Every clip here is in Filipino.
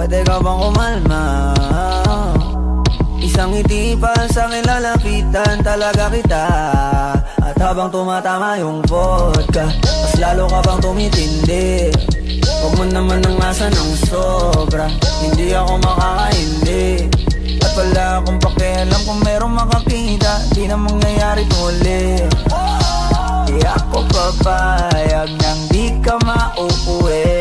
Pwede ka bang kumalma? Isang ngiti pa sa'kin lalapitan talaga kita. At habang tumatama yung vodka, mas lalo ka bang tumitindi. Huwag mo naman ang asa ng sobra, hindi ako makakaindi. At wala akong pakialam kung merong makakita, di na mangyayari ulit. Di ako papayag nang di ka mauuwi.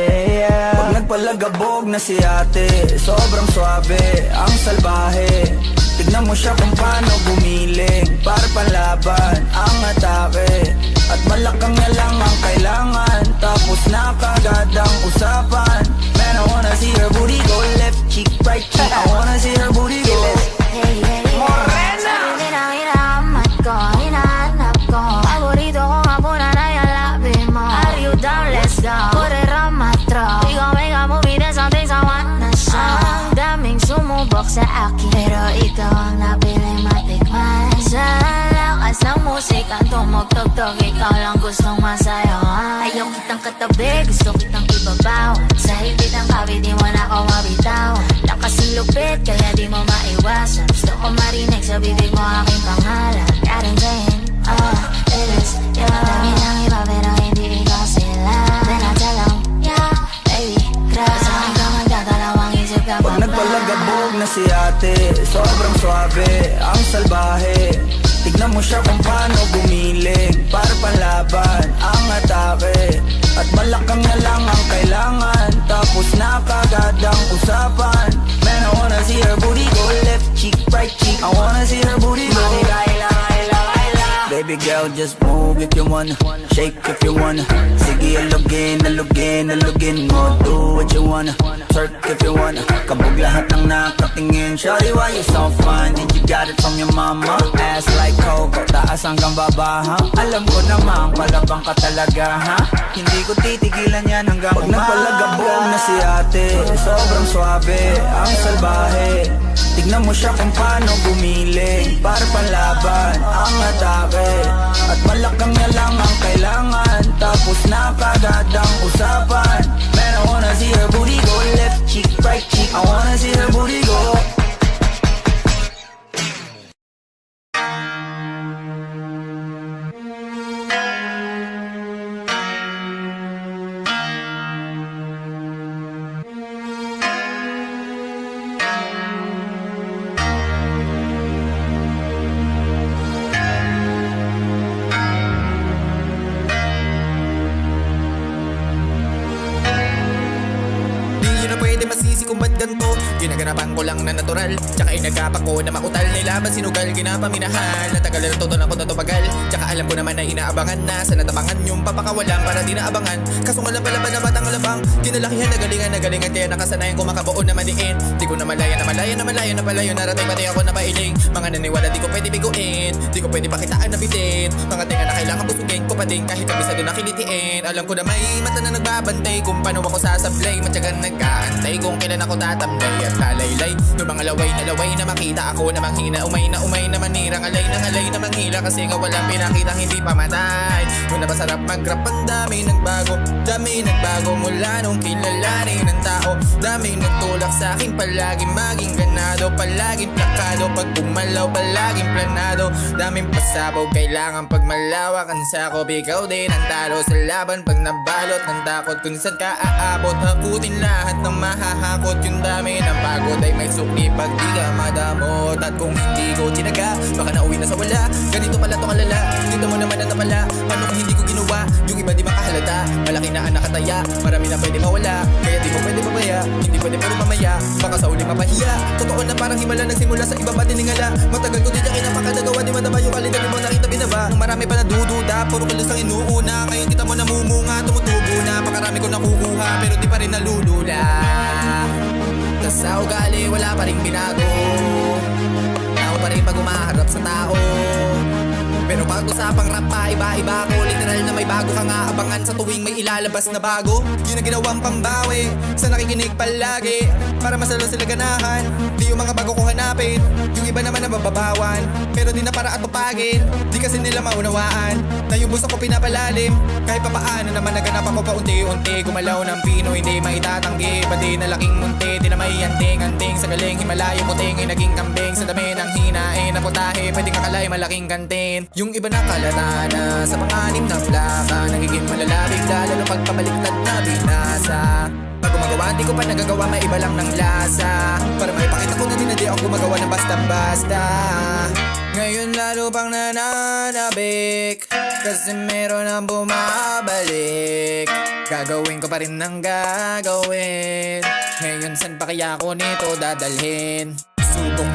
Pag nagpalagabog na si ate, sobrang swabe, ang salbahe. Tignan mo siya kung paano gumiling, para panlaban ang atake. At malakang na lang ang kailangan, tapos na kagad ang usapan. Man, I wanna see her booty go left cheek, right cheek. I wanna see her booty go Morena! Hinahanap ko, hinahanap ko. Paborito ko nga po na nayalabi mo. Are you down? Let's go. Put it on my throat. We gon' make a movie, there's some things I wanna show. Ang daming sumubok sa akin, pero ikaw ang napiling matikman. Sa lakas ng musikang tumugtog-tog, ikaw lang gustong masayawan. Ayaw kitang katabi, gusto kitang ibabaw. Sa higit ng kabi, di mo na ako mabitaw. Lakas ng lupit, kaya di mo maiwasan. Gusto ko marinig sa bibig mo aking pangalan. Karen Jane, it is you. Dami ng iba pero hindi ikaw sila. Then I tell them, yeah, baby, crush. Sa akin ka magdadalawang isip ka pa ba? Pag nagpalagabog na si ate, sobrang swabe, ang salbahe. Tignan mo siya kung paano gumiling, para panlaban ang atake. At malakang na lang ang kailangan, tapos na kagad ang usapan. Man, I wanna see her booty go left cheek, right cheek. I wanna see her booty go Baby girl, just move if you wanna, shake if you wanna. Sige, alugin, alugin, alugin mo. Do what you wanna, twerk if you wanna. Kabog lahat ng nakatingin. Shawty, why you so fine? Did you got it from your mama? Ass like Coco, taas hanggang baba, ha? Alam ko naman, palabang ka talaga, ha? Hindi ko titigilan yan hanggang umaga. Pag nagpalagabog na si ate, sobrang swabe, ang salbahe. Tignan mo siya kung paano gumiling, para panlaban ang atake. At malakang na lang ang kailangan, tapos na kagad ang usapan. Man, I wanna see her booty go left cheek, right cheek. I wanna see her booty go. Kung ba't ganito, ginaganapan ko lang na natural. Tsaka inagapan ko na mautal, nilaban sinugal, ginapaminahan. Natagal na tuton ako na tumagal. Tsaka alam ko naman na inaabangan na sa natapangan yung papakawalan para di naabangan. Kaso nga lang pala ba na batang alabang kinalakihan, nagalingan kaya nakasanayan ko makabuo na maniin. Di ko na malaya na palayo narating pati ako na pailing. Mga naniwala di ko pwede biguin, di ko pwede pakitaan na bitin. Mga tinga na kailangan busugin ko pa din kahit kabisa doon nakilitiin. Alam ko na may mata na nagbabantay kung paano ako sasablay. Matyagang nag-aantay kung kailan ako tatamlay at lalaylay. Noong mga laway na makita ako na manghina, umay na manirang alay na manghila. Kasi nga walang pinakita hindi pamatay. Kung napasarap mag-rap, ang dami nagbago mula nung kilalanin ng tao. Dami nagtulak sa akin, palaging maging ganado, palaging plakado. Pag pumalaw, palaging planado. Daming pasabaw, kailangan pag malawak ang sakop. Ikaw din ang talo sa laban pag nabalot ng takot. Kung saan ka aabot, hakutin lahat ng mahahakot. Yung dami ng pagod ay may sukli pag di ka madamot. At kung hindi ko tinaga, baka nauwi na sa wala. Ganito pala to kalala, dito mo naman na napala. Paano kung hindi ko ginawa, yung iba di makahalata. Malaki na ang nakataya, marami na pwede mawala. Kaya di ko pwede babaya, hindi pwede puro mamaya. Baka sa uli mapahiya, totoo na parang himala nagsimula sa iba pa tiningala. Matagal ko din yakin ang pakadagawa, di madama yung kalidad mo nakita binaba. Marami pa na dududa, puro kulos ang inuuna. Ngayon kita mo namumunga, tumutubo na. Pakarami ko nakukuha, pero di pa rin nalulula. Tas sa ugali wala pa rin binago, tao pa rin pag umaharap sa tao. Pero pag usapang rap pa, iba-iba ako. Literal na may bago kang aabangan sa tuwing may ilalabas na bago. Yun ang ginawang pambawi sa nakikinig palagi, para masalo sila ganahan. Di yung mga bago ko hanapin, yung iba naman na bababawan. Pero di na para atupagin, di kasi nila maunawaan na yung gusto ko pinapalalim. Kahit pa paano naman naganap ako paunti-unti. Gumalaw ng pino, hindi maitatanggi. Pati na laking munti, di na may anting-anting. Sa galing Himalayo puting ay naging kambing. Sa dami ng hinain na putahe, pwedeng kakalay malaking kantin. Yung iba nakalata na sa panganib na plaka, nagiging malalabig lalo pagpabaliktad na binasa. Pag gumagawa, di ko pa nagagawa, may iba lang ng lasa. Para maipakita ko na din na di ako gumagawa ng basta-basta. Ngayon lalo pang nananabik, kasi meron ang bumabalik. Gagawin ko pa rin ang gagawin. Ngayon san pa kaya ako nito dadalhin?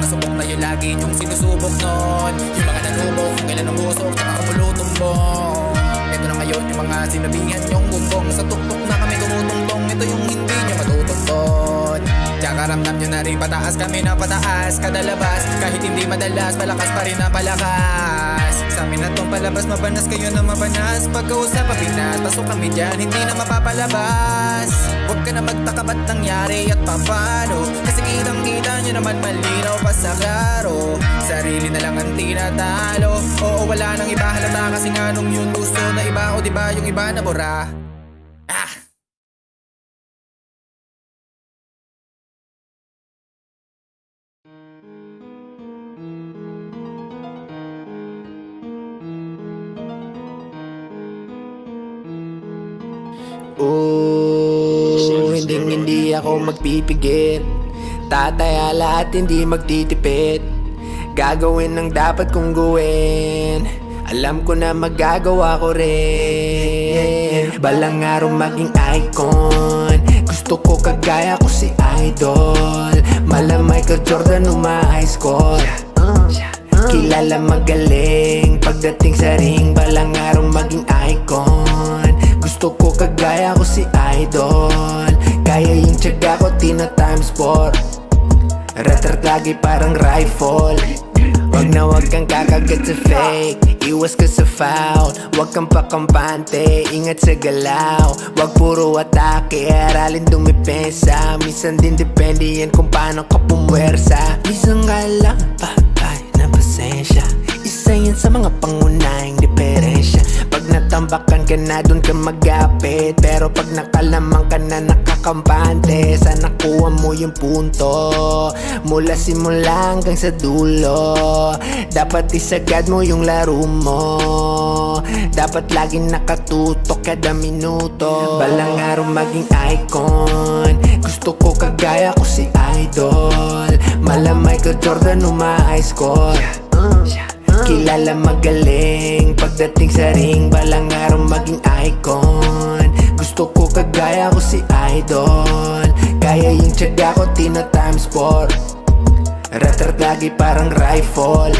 Subok na yun lagi yung sinusubok nun. Yung mga nanubok, kung kailan ang busok, tsaka kumulutumbong. Ito na ngayon yung mga sinabihan yung gumbong. Sa tuktok na kami tumutungtong, ito yung hindi nyo matutungtong. Tsaka ramdam nyo na rin pataas kami na pataas. Kada labas, kahit hindi madalas, palakas pa rin ang palakas. Sa amin na tong palabas, mabanas kayo na mabanas. Pagkausap pa Pinas, pasok kami dyan, hindi na mapapalabas. Huwag ka na magtaka ba't nangyari at papano, kasi kitang-kita nyo naman malinaw pa sa klaro. Sarili na lang ang tinatalo, oo wala nang iba halata. Kasi nga nung yun gusto na iba, o diba yung iba na bura. Hindi ako magpipigil. Tatayala at hindi magtitipid. Gagawin ang dapat kong gawin. Alam ko na magagawa ko rin. Balang araw maging icon. Gusto ko kagaya ko si Idol. Mala Michael Jordan high score. Kilala magaling pagdating sa ring. Balang araw maging icon. Gusto ko kagaya ko si Idol. Kaya yung tiyaga ko tina times 4. Retard lagi parang rifle. Wag na wag kang kakagat sa fake. Iwas ka sa foul. Wag kang pakampante. Ingat sa galaw. Wag puro atake. Aralin dumipensa. Minsan din depende yan kung paano ka pumwersa. Minsan ka lang patay na pasensya. Isa yan sa mga pangunahing diferensya. Pag natambakan ka na dun ka magapit. Pero pag nakalamang ka na nakakampante, sana kuha mo yung punto mula simula hanggang sa dulo. Dapat isagad mo yung laro mo. Dapat laging nakatutok kada minuto. Balang araw maging icon. Gusto ko kagaya ko si Idol. Mala Michael Jordan high score. Kilala magaling pagdating sa ring. Balang araw maging icon. Gusto ko kagaya ko si Idol. Kaya yung tiyaga ko tina times 4. Retard lagi parang rifle.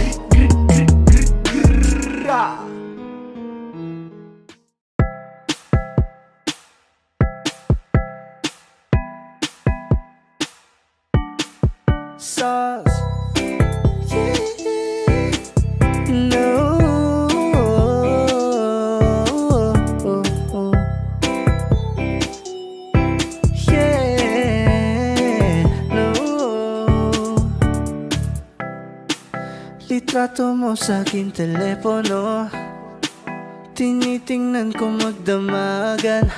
Sauce. No. Yeah. No. Litrato mo sa aking telepono. Tinitingnan ko magdamagan.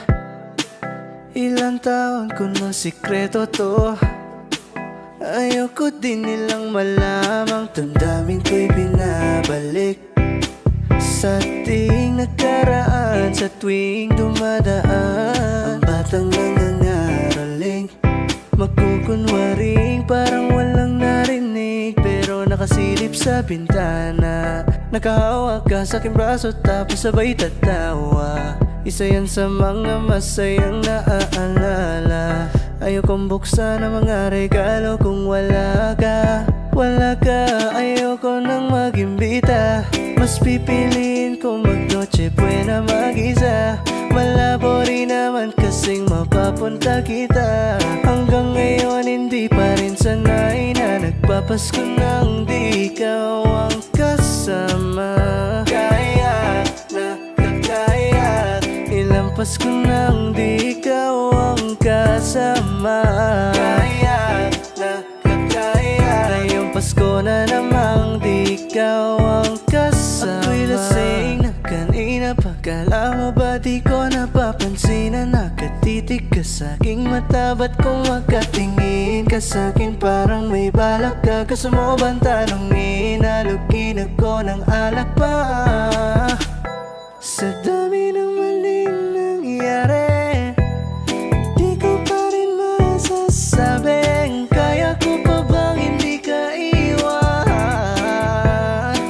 Ilang taon ko na sikreto to. Ayoko din nilang malamang. Damdamin ko'y binabalik sa ating nakaraan. Sa tuwing dumadaan, ang batang nangangaraling magkukunwaring parang walang narinig. Pero nakasilip sa bintana, nakahawak ka sa aking braso tapos sabay tatawa. Isa yan sa mga masayang naaalala. Ayokong buksan ang mga regalo kung wala ka. Wala ka, ayoko nang mag-imbita. Mas pipiliin kong mag-noche buena mag-isa. Malabo rin naman kasing mapapunta kita. Hanggang ngayon hindi pa rin sanay na nagpapasko nang di ikaw ang kasama. Pasko nang di ikaw ang kasama. Kaya na kakaya, ngayong Pasko na namang di ikaw ang kasama. Ako'y lasing na kanina pa, kala mo ba di ko napapansin na nakatitig ka sa'king mata? Ba't kung makatingin ka sa'kin parang may balak ka? Gusto mo bang tanongin? Halugin ako ng alak pa. Sa dami ng maling nangyari, di ko pa rin masasabing kaya ko pa bang hindi ka iwan.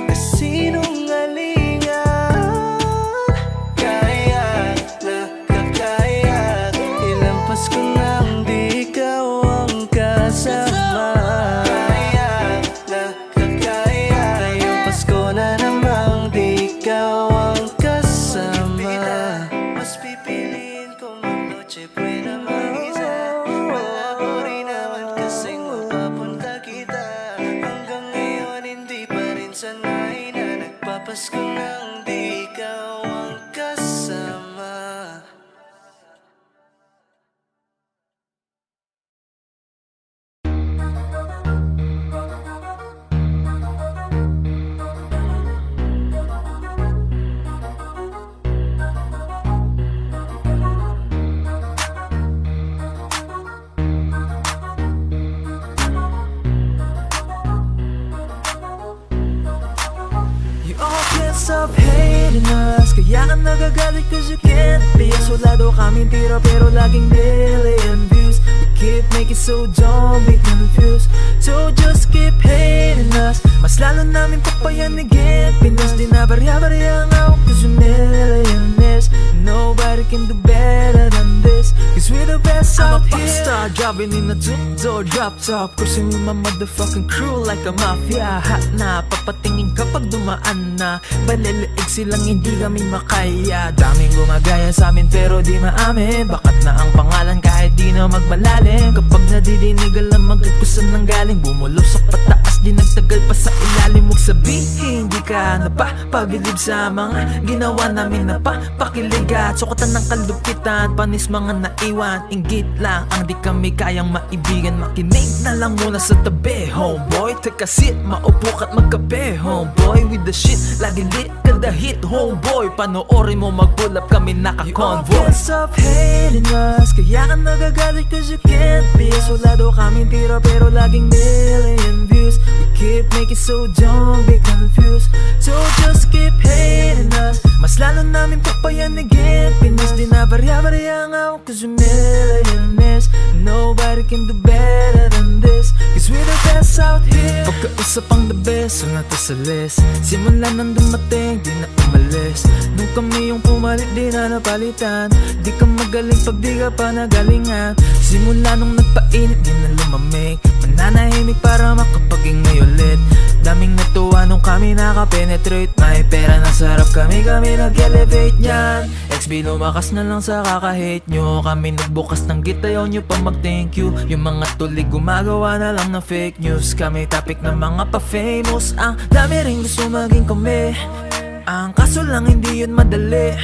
Kasinungalingan, kaya na kakaya, ilang Pasko nang di ikaw ang kasama. Kaya na kakaya, ngayong Pasko na namang di ikaw ang kasama. Mas pipiliin ko mag-noche buena mag-isa. Malabo rin naman kasing mapapunta kita. Hanggang ngayon hindi pa rin sanay na nagpapasko nang di ikaw ang kasama. You all can't stop hating us, kaya ka nagagalit cause you can't be us. Soldado kaming tira pero laging million views. We keep making so don't be confused. So just keep hating us, mas lalo namin papayanigin. Pinas din na barya-barya ang ako cause we're millionaires. Nobody can do better than this, cause we're the best out here. I'm a popstar driving in a two-door drop top, cruising with my motherfucking crew like a mafia. Hot na, papatingin kapag dumaan na, baliliig silang hindi kami makaya. Daming gumagaya sa amin pero di maamin, bakat na ang pangalan kahit di na magmalalim. Kapag nadidinig alam agad kung saan nang galing, bumulusok pataas di nagtagal pa sa ilalim. Huwag sabihin di ka napapabilib sa mga ginawa namin na papakiligat. Sukatan ng kalupitan, panis mga naiwan, inggit lang ang di kami kayang maibigan. Makinig na lang muna sa tabi, homeboy. Take a seat, maupo ka't magkape, homeboy. With the shit, lagi lit kada hit, homeboy. Panoorin mo mag-pull up kami naka-convoy. You can't stop hating us, kaya ka nagagalit cause you can't be us. Soldado kaming tira pero laging million views. We keep making so don't be confused. So just keep hating us, mas lalo namin papayanigin. Pinas din na barya-barya ang ako cause we're millionaires. Nobody can do better than this, cause we're the best out here. Pagkausap ang the best, so nato sa list. Simula nang dumating, di na umalis. Nung kami yung pumalit, di na napalitan. Di ka magaling pag di ka pa nagalingan. Simula nung nagpainit, di na lumamig. Mananahimik para makapag-ingay ulit. Daming natuwa nung kami nakapenetrate. May pera na sarap kami nag-elevate niyan. XB lumakas na lang sa kaka-hate nyo. Kami nagbukas ng git, ayaw nyo pa mag-thank you. Yung mga tulig gumagawa na lang ng fake news. Kami topic ng mga pa-famous. Ang dami rin gusto maging kami, ang kaso lang hindi yun madali.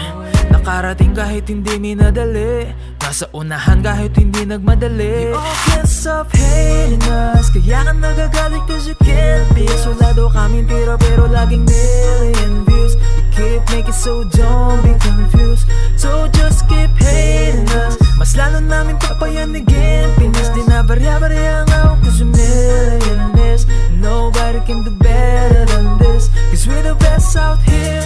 Nakarating kahit hindi minadali, nasa unahan kahit hindi nagmadali. You all can't stop hating us, kaya ka nagagalit cause you can't be us. Soldado kaming tira pero laging million views. We keep making so don't be confused. So just keep hating us, mas lalo namin papayanigin. Pinas din na barya-barya ang ako cause we're millionaires. Nobody can do better than this, cause we're the best out here.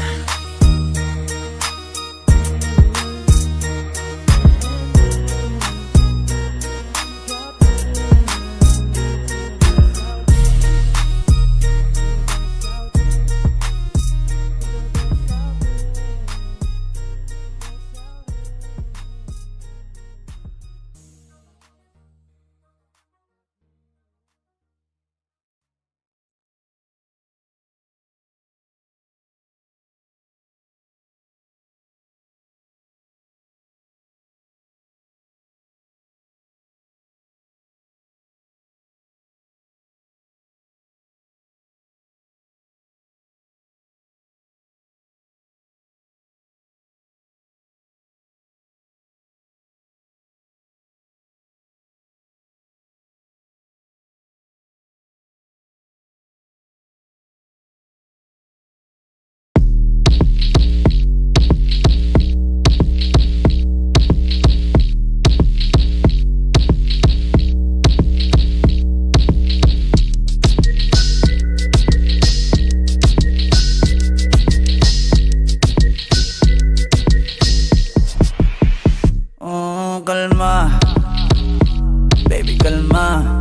Baby, kalma.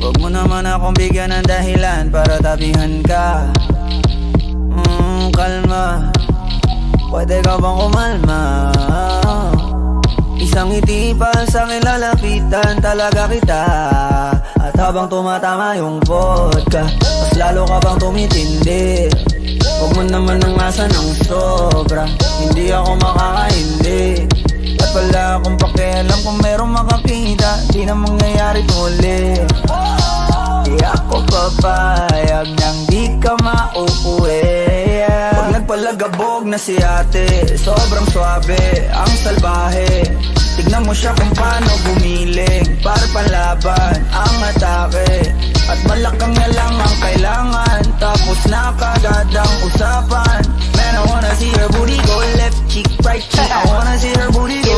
Huwag mo naman akong bigyan ng dahilan para tabihan ka. Kalma. Pwede ka bang kumalma? Isang ngiti pa sa akin lalapitan talaga kita. At habang tumatama yung vodka, mas lalo ka bang tumitindi. Huwag mo naman ang asa ng sobra, hindi ako makakaindi. At wala akong pakialam kung merong makakita, di na mangyayari muli. Di ako papayag nang di ka mauuwi. Pag nagpalagabog na si ate, sobrang swabe, ang salbahe. Tignan mo siya kung paano gumiling, para panlaban ang atake. At malakang na lang ang kailangan, tapos na kagad ang usapan. Man, I wanna see her booty go left cheek, right cheek. I wanna see her booty go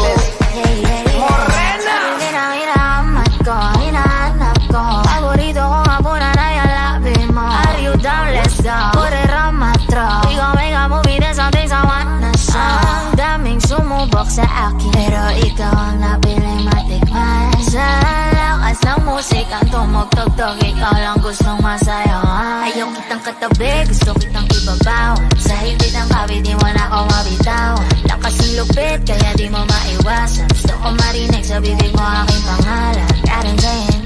Morena! Hinahanap ko, hinahanap ko. Paborito ko nga po na nayalapin mo. Are you down? Let's go. Put it on my throat. We gon' make a movie, there's some things I wanna show. Ang daming sumubok sa akin, pero ikaw ang napiling matikman. Sa lakas ng musikang tumugtog-tog, ikaw lang gustong masayawan. Ayaw kitang katabi, gusto kitang ibabaw. Sa higit ng bawi, di mo na ako mabitaw. Lakas ng lupit, kaya di mo maiwasan. Gusto ko marinig sa bibig mo aking pangalan. God, I'm saying,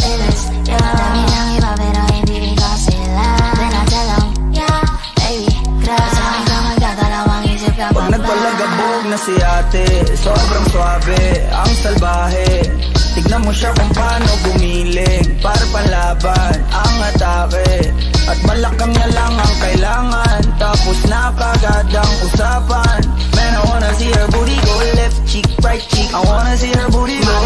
it is you. Dami ng iba, pero hindi rin ko sila. Then I tell them, yeah, baby, crush. Sa akin ka magdadalawang isip ka pa ba? Pag nagpalagabog na si ate, sobrang swabe, ang salbahe. Tignan mo siya kung paano gumiling, para panlaban ang atake. At malakang na lang ang kailangan, tapos na kagad ang usapan. Man, I wanna see her booty go left cheek, right cheek. I wanna see her booty go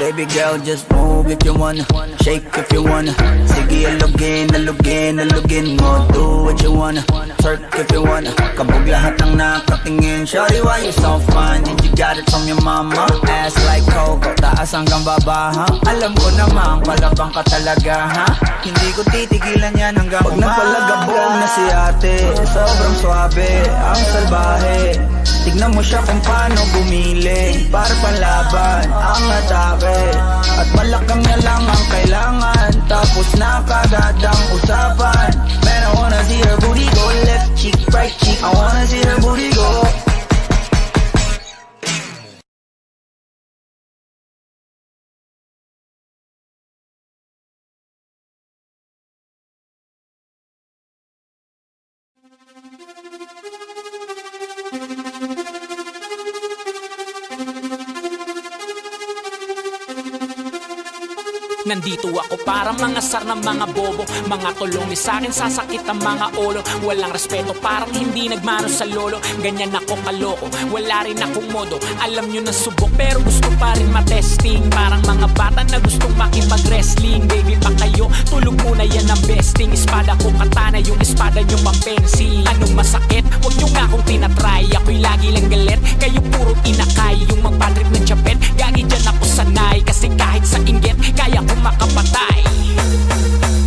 Baby girl, just move if you wanna, shake if you wanna. Sige, alugin, alugin, alugin mo. Do what you wanna, twerk if you wanna. Kabog lahat ng nakatingin. Shawty, why you so fine? Did you got it from your mama? Ass like Coco, taas hanggang baba, ha? Alam ko naman, palabang ka talaga, ha? Hindi ko titigilan yan hanggang pag nagpalagabog na si ate, sobrang swabe, ang salbahe. Tignan mo siya kung paano gumiling, para panlaban ang atake. At malakang na lang ang kailangan, tapos na kagad ang usapan. Man, I wanna see her booty go left cheek, right cheek. I wanna see her booty go. Nandito ako para mga sar ng mga bobo. Mga tulong ni sa'kin, sasakit ang mga ulo. Walang respeto, parang hindi nagmano sa lolo. Ganyan ako kaloko, wala rin akong modo. Alam nyo na subok, pero gusto pa rin matesting. Parang mga bata na gustong makipag-wrestling. Baby pa kayo, tulog muna yan ang besting. Espada ko katana, yung espada nyo mampensi. Anong masakit? Huwag nyo nga akong tinatry. Ako'y lagi lang galit, kayo puro inakay. Yung magpatrip ng chapet, gagi dyan ako sanay. Kasi kahit sa inggit, kaya ko makapatay.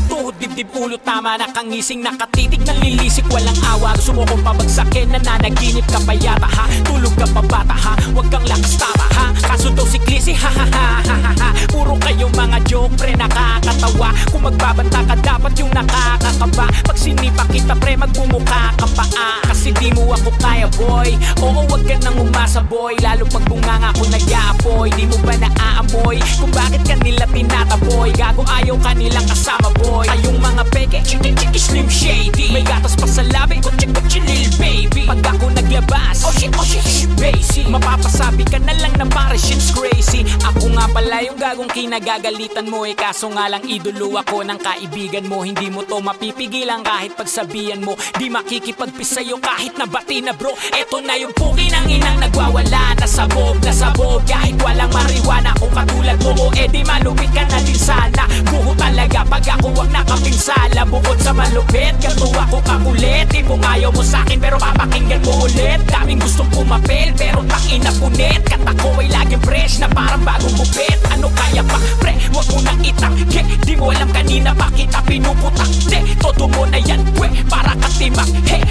Tuhod, dibdib, ulo, tama na kangising. Nakatitig, nalilisik, walang awa. Gusto mo kong pabagsakin, nananaginip ka pa yata, ha? Tulog ka pa bata, ha? Huwag kang lakas tama, ha? Kaso daw si Clissy, ha ha ha ha ha. Puro kayo mga joke, pre, nakakatawa. Kung magbabanta ka, dapat yung nakakakaba. Pag sinipa kita, pre, magbumuka ka pa, kasi di mo ako kaya, boy. Oo, wag ka nang umasa, boy. Lalo pag bunganga ko nag-aapoy. Di mo ba naaamoy kung bakit kanila tinataboy? Gago, ayaw kanilang kasama, boy. Kayong mga peke, chiki-chiki, slim shady. May gatas pa sa labi, kutsi-kutsi, lil baby. Pag ako naglabas, oh shit, basic. Mapapasabi ka na lang na pare, shit's crazy. Ako nga pala yung gagong kinagagalitan mo, kaso nga lang idolo ako ng kaibigan mo. Hindi mo to mapipigilan kahit pagsabihan mo. Di makikipagpis sa'yo kahit nabati na bro. Eto na yung puki ng inang nagwawala. Nasabog, kahit walang mariwana. Kung katulad mo, di malupit ka na din sana. Buho talaga pag ako wag nakapinsala. Bukod sa malupit, ganto ako kakulit. Di mo ayaw mo sa'kin pero papakinggan mo ulit. Daming gustong pumapel pero takina punit. Katako ay laging fresh na parang bagong bupit. Ano kaya pa, pre, wag mo nang itangke. Di mo alam kanina pa kita pinuputak. Todo mo na yan, pwe, para kang timak.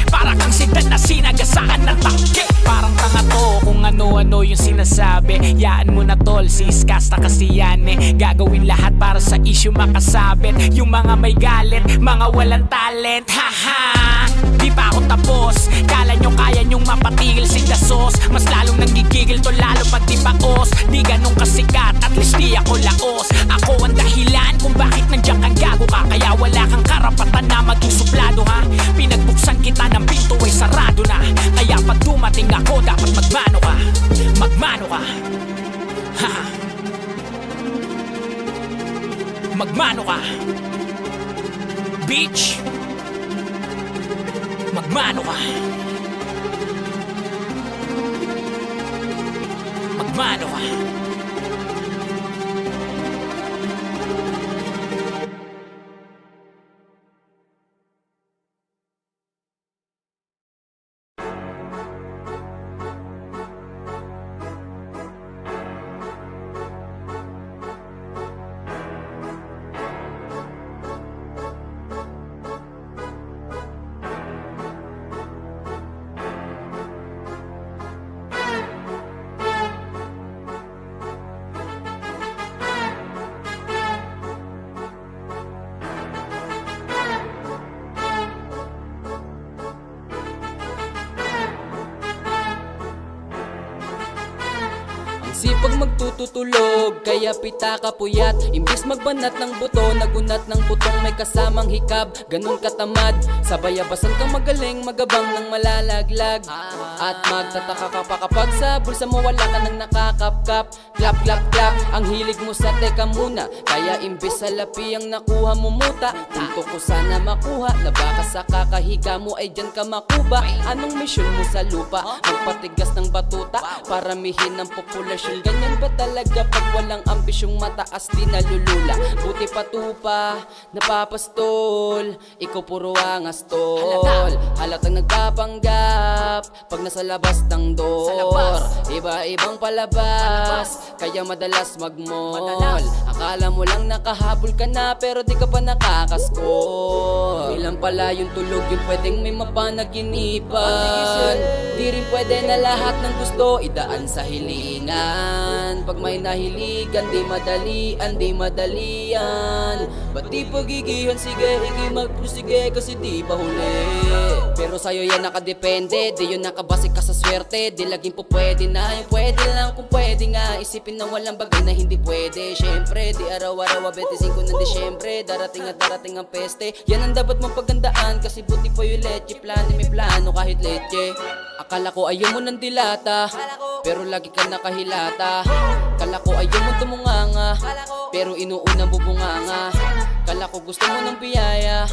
Para kang sidan na sinagasaan ng tangke. Parang tanga to kung ano ano-ano yung sinasabi. Yaan mo na tol, siskasta kasi yan eh. Gagawin lahat para sa issue makasabit. Yung mga may galit, mga walang talent. Haha, di pa ako tapos. Kala nyo kaya nyong mapatigil si Dasos. Mas lalong nanggigigil to lalo pag di baos. Di ganun kasikat, at least di ako laos. Ako ang dahilan kung bakit nandiyan kang gago ka. Kaya wala kang karapatan na maging suplado ha. Pinagbuksan kita ng pinto ay sarado na. Kaya pag dumating ako dapat magmano ka. Magmano ka. Ha. Magmano ka. Bitch. Magmano ka. Magmano ka. Sipag magtututulog, kaya pita ka puyat. Imbis magbanat ng buto, nagunat ng putong may kasamang hikab. Ganun katamad, sabayabasan kang magaling, magabang ng malalaglag. At magtataka ka pa kapag sa bulsa mo wala ka nang nakakapkap. Clap, clap, clap, ang hilig mo sa teka muna. Kaya imbis sa lapi ang nakuha mo muta. Punto ko sana makuha, na baka sa kakahiga mo ay dyan ka makuba. Anong mission mo sa lupa? Magpatigas ng batuta, paramihin ang populasyon. Ganyan ba talaga pag walang ambisyong mataas di nalulula? Buti patupa, napapastol, ikaw puro angas tol. Halatang nagpapanggap pag nasa labas ng door. Iba-ibang palabas, kaya madalas magmall. Akala mo lang nakahabol ka na pero di ka pa nakakaskor. Ilan pala yung tulog yung pwedeng may mapanaginipan. Di rin pwede na lahat ng gusto idaan sa hilingan. Pag may nahiligan, di madalian, di madalian. Ba't di pagigihan, sige, magprusige kasi di pa huli. Pero sa'yo yan nakadepende, di yun nakabase ka sa swerte. Di laging po pwede na, yung pwede lang kung pwede nga. Isipin na walang bagay na hindi pwede. Syempre, di araw-araw 25 ng Disyembre. Darating at darating ang peste. Yan ang dapat mong pagandaan, kasi buti pa yung leche. Plano may plano kahit leche. Akala ko ayaw mo ng dilata, pero lagi ka nakahilata. Kala ko ayaw mo tumunganga, pero inuunang bubunganga. Kala ko gusto mo ng biyaya,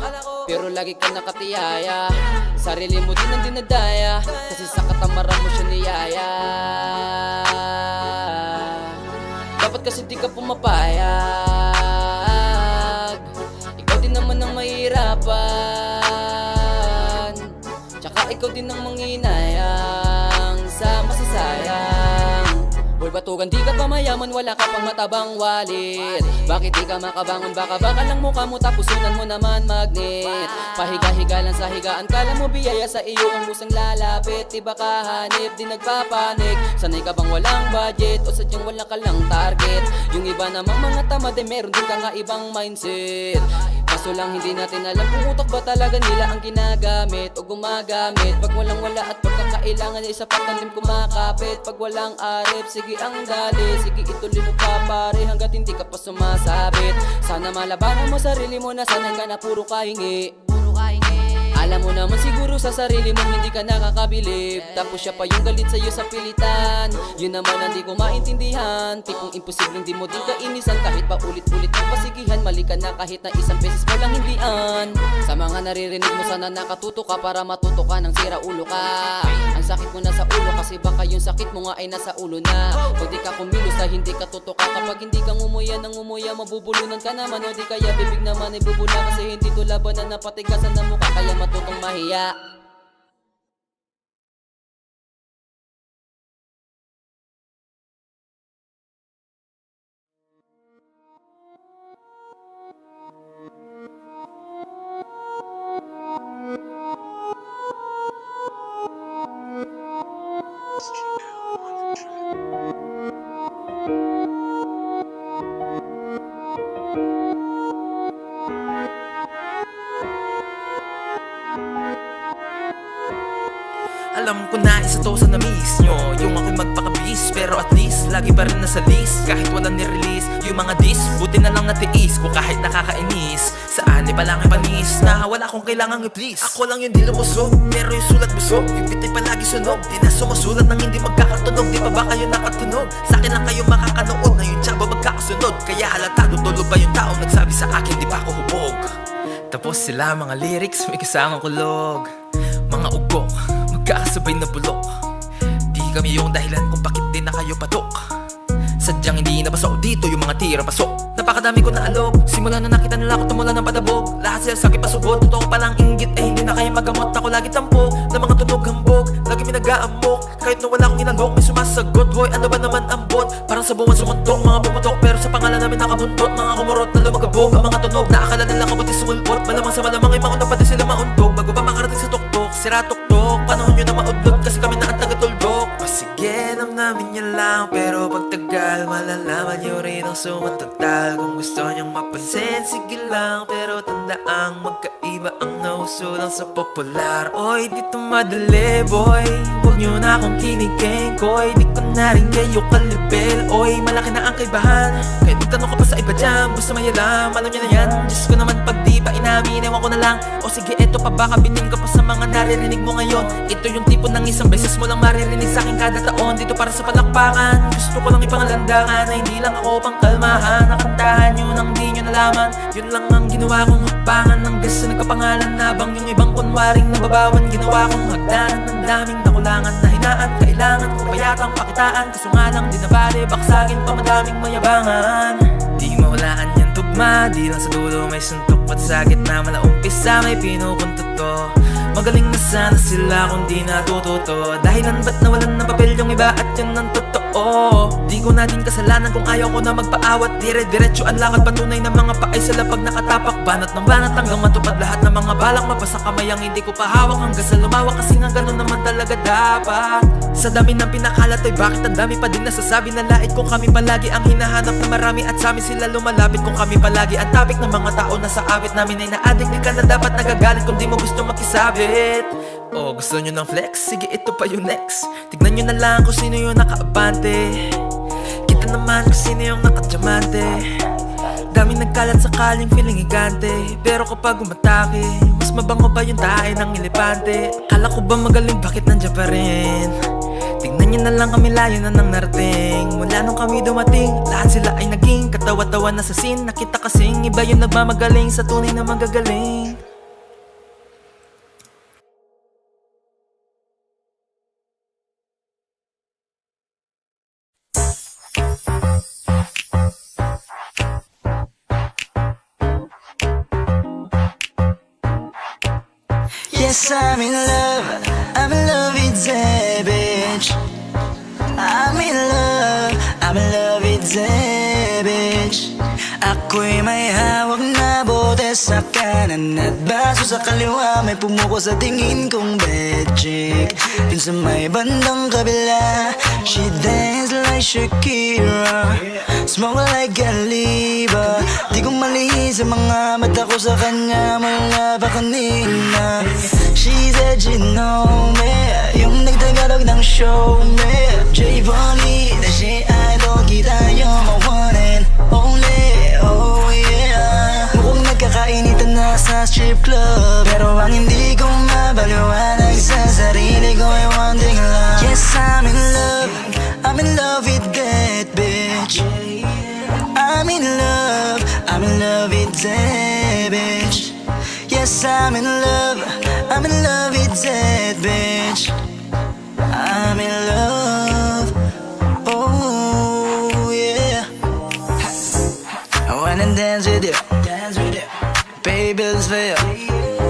pero lagi ka nakatiyaya. Sarili mo din ang dinadaya, kasi sa katamaran mo siya niyaya. Dapat kasi di ka pumapayag, ikaw din naman ang mahirapan. Tsaka ikaw din ang manginayang sa masasayang. Boy, batugan di ka pa mayaman, wala ka pang matabang wallet. Bakit di ka makabangon, baka lang mukha mo tapos sunan mo naman magnet. Pahiga-higa lang sa higaan, kala mo biyaya sa iyo ang musang lalapit. Di ba kahanip, di nagpapanik. Sanay ka bang walang budget o sadyang wala ka lang target? Yung iba namang mga tamad eh meron din kakaibang mindset. Kaso lang hindi natin alam kung utak ba talaga nila ang ginagamit o gumagamit. Pag walang wala at pagkakailangan ay sapat ng lim kumakapit. Pag walang arip, sige ang dali, sige ituloy mo pa pare hanggat hindi ka pa sumasabit. Sana malabanan mo sarili mo na sanay ka na puro kahingi. Alam mo naman siguro sa sarili mo hindi ka nakakabilib. Tapos siya pa yung galit sa'yo sa pilitan. Yun naman ang di ko maintindihan. Tipong imposibleng di mo din kainisan. Kahit pa ulit-ulit ang pasigihan, mali ka na kahit na isang beses mo lang hindian. Sa mga naririnig mo sana nakatuto ka para matuto ka ng sira ulo ka. Ang sakit mo na sa ulo kasi baka yung sakit mo nga ay nasa ulo na. Pag di ka kumilos na hindi ka tutuka. Kapag hindi ka ngumuya ng ngumuya, mabubulunan ka naman. O di kaya bibig naman ay bubula kasi hindi to laban na napatigasan ng mukha. Kaya matutong mahiya. alam ko na isa to sa na-miss nyo. Yung ako'y magpakabis, pero at least lagi pa rin nasa list. Kahit walang nirelease, yung mga diss, buti na lang natiis ko kahit nakakainis. Saan pa lang ay panis na wala akong kailangang i-please. Ako lang yung di lumusog, pero yung sulat busog. Yung bitay palagi sunog, di na sumusulat ng hindi magkakatunog. Di pa ba kayo nakatunog? Sa akin lang kayo makakanood na yung tsaba magkakasunod. Kaya halatado tulog ba yung tao nagsabi sa akin di pa ako hubog. Tapos sila mga lyrics may kasamang kulog. Mga ugok, magkakasabay na bulok. Di kami yung dahilan kung bakit din na kayo patok. Sadyang hindi napasok dito yung mga tira pasok. Napakadami ko na alog, simula na nakita nila ako tumula ng padabog. Lahat sila sakit pasubod, totoo palang inggit. Eh hindi na kaya magamot, ako lagi tampok na mga tunog hambog, lagi may nag-aamok. Kahit na wala akong inalok, may sumasagot. Hoy, ano ba naman ang bot? Parang sa buwan sumuntok, mga pumutok. Pero sa pangalan namin nakabuntot, mga kumurot na lumagabog. Ang mga tunog, naakala nila kabuti sumulpot. Malamang sa malamang ay mauna pa din sila mauntog. Bago pa makarating sa tuktok, sira tuktok. Panahon nyo na maudlot, kasi kami na ang taga-tuldok. Sige, alam namin yan lang, pero pagtagal malalaman nyo rin ang sumatotal. Kung gusto nyong mapansin, sige lang. Pero tandaang magkaiba ang nauso lang sa popular. Oy, dito madali, boy. Huwag nyo na akong kinigeng, koy. Di ko na rin kayo kalibel. Oy, malaki na ang kaibahan. Kahit magtanong ka pa sa iba dyan, basta may alam, alam nyo na yan. Diyos ko naman pag di pa inamin, ewan ko na lang. O sige, eto pa baka bitin ka pa sa mga naririnig mo ngayon. Ito yung tipo ng isang beses mo lang maririnig sa akin kada taon. Dito para sa palakpakan, gusto ko lang ipangalandakan na hindi lang ako pang kalmahan. Nakantahan nyo nang di nyo nalaman. Yun lang ang ginawa kong hakbangan ng gas na nagkapangalan. Nabang yung ibang kunwaring nababawan, ginawa kong hagdanan ng daming nakulangan na hinaan. Kailangan ko payatang pakitaan, kaso nga lang di nabali. Baksagin pa madaming mayabangan. Di mawalaan yan tugma, di lang sa dulo may suntok. At sa gitna malaumpisa may pinukuntot to. Magaling na sana sila kung di natututo. Dahilan ba't nawalan ng papel yung iba at yun ang totoo. Di ko na din kasalanan kung ayaw ko na magpaawat. Dire-diretso ang lakad, patunay ng mga paay sa lapag nakatapak. Banat ng banat hanggang matupad lahat ng mga balak. Mapasa kamay ang hindi ko pahawak hanggang sa lumawak. Kasi nga ganun naman talaga dapat. Sa dami ng pinakalat ay bakit ang dami pa din nasasabi na lait. Kung kami palagi ang hinahanap na marami at sa amin sila lumalapit. Kung kami palagi ang topic ng mga tao na sa awit namin ay na-addict. Di ka na dapat nagagalit kung di mo gusto makisabit. Oh, gusto nyo ng flex? Sige, ito pa yung next. Tignan nyo na lang kung sino yung nakaabante. Kita naman kung sino yung nakadiamante. Daming nagkalat sakaling feeling higante. Pero kapag umatake, mas mabango pa yung tae ng elepante. Kala ko ba magaling, bakit nandiyan pa rin? Tignan nyo na lang kami, layo na nang narating. Mula nung kami dumating, lahat sila ay naging katawa-tawa na sa scene. Nakita kasing iba yung nagmamagaling sa tunay na magagaling. Yes, I'm in love with that bitch. I'm in love with that bitch. Ako'y may hawak na bote sa kanan at baso sa kaliwa. May pumuko sa tingin kong bad chick. Dun sa may bandang kabila, she dance like Shakira, smoke like Galiba. Di ko mali sa mga mata ko sa kanya mula pa kanina. She said she know me, yung nagtagalog ng show me. J-Bonnie, na siya idol, kita yung my one and only. Oh yeah, mukhang nagkakainitan na sa strip club, pero ang hindi ko mabaliwanag sa sarili ko ay one thing lang. Yes, I'm in love with that bitch. I'm in love with that bitch. Yes, I'm in love with that bitch. I'm in love, oh yeah. I wanna dance with you, pay bills for you,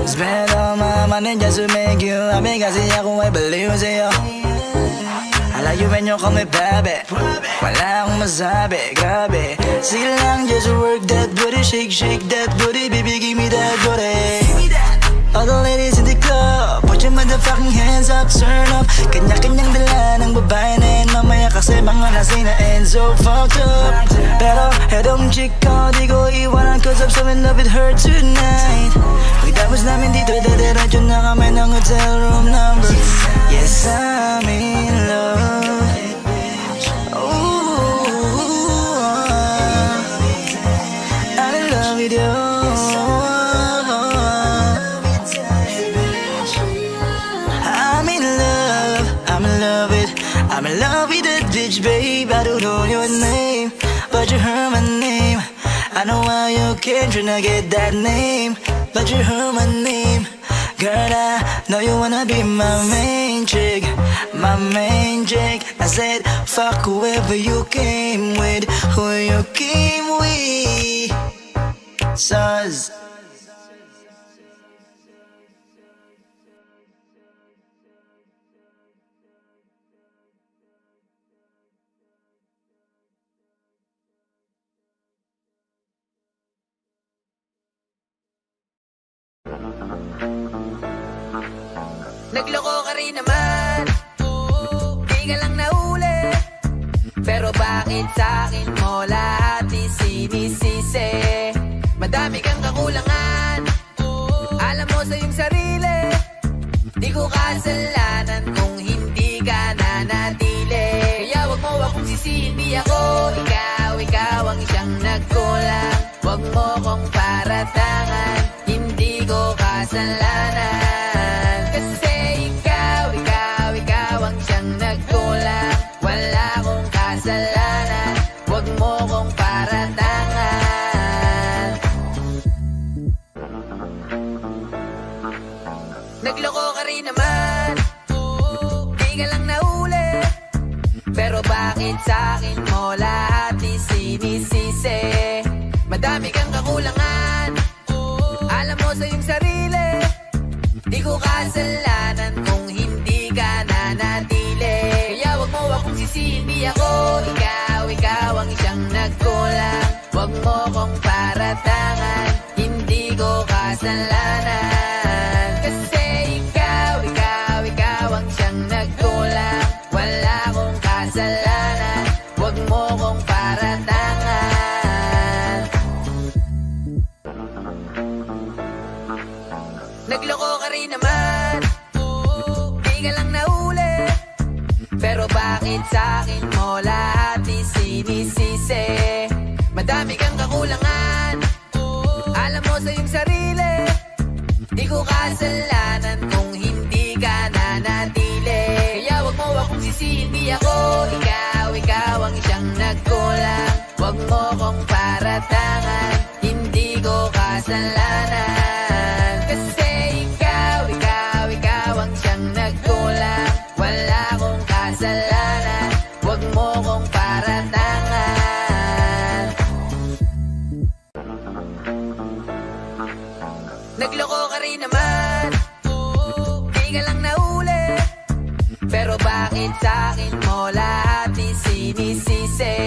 spend all my money just to make you happy. Kasi ako ay baliw sa'yo. Alayuin nyo kami, babe, wala akong masabi, grabe. Sige lang, just work that booty, shake, shake that booty. Baby, give me that booty. All the ladies in the club, put your mother fucking hands up, turn up. Kanya-kanyang dala ng babae na yan. Mamaya kasi mga lasing na and so fucked up. Pero etong chick ko di ko iwanan, cause I'm so in love with her tonight. Pagtapos namin dito, dadiretso na kami ng hotel room number. Yes, I'm in love. Ooh, I'm in love with you. I'm in love with that bitch, babe. I don't know your name, but you heard my name. I know why you came, tryna get that name, but you heard my name. Girl, I know you wanna be my main chick, my main chick. I said, fuck whoever you came with, who you came with. Sus. Nagloko ka rin naman, di ka lang nahuli. Pero bakit sa'kin mo lahat isinisisi? Madami kang kakulangan, alam mo sa iyong sarili. Di ko kasalanan kung hindi ka nanatili. Kaya wag mo akong sisihin, di ako ikaw ang siyang nagkulang. Wag mo kong paratangan, hindi ko kasalanan. Nagloko ka rin naman, di ka lang nahuli. Pero bakit sa'kin mo lahat isinisisi? Madami kang kakulangan, alam mo sa iyong sarili. Di ko kasalanan kung hindi ka nanatili. Kaya wag mo akong sisihin, di ako ikaw ang siyang nagkulang. Wag mo kong paratangan, hindi ko kasalanan. Nagloko ka rin naman, di ka lang nahuli. Pero bakit sa'kin mo lahat isinisisi? Madami kang kakulangan, alam mo sa iyong sarili. Di ko kasalanan kung hindi ka nanatili. Kaya wag mo akong sisihin, di ako ikaw ang siyang nagkulang. Wag mo kong paratangan, hindi ko kasalanan. Nagloko ka rin naman, di ka lang nahuli. Pero bakit sa'kin mo lahat isinisisi?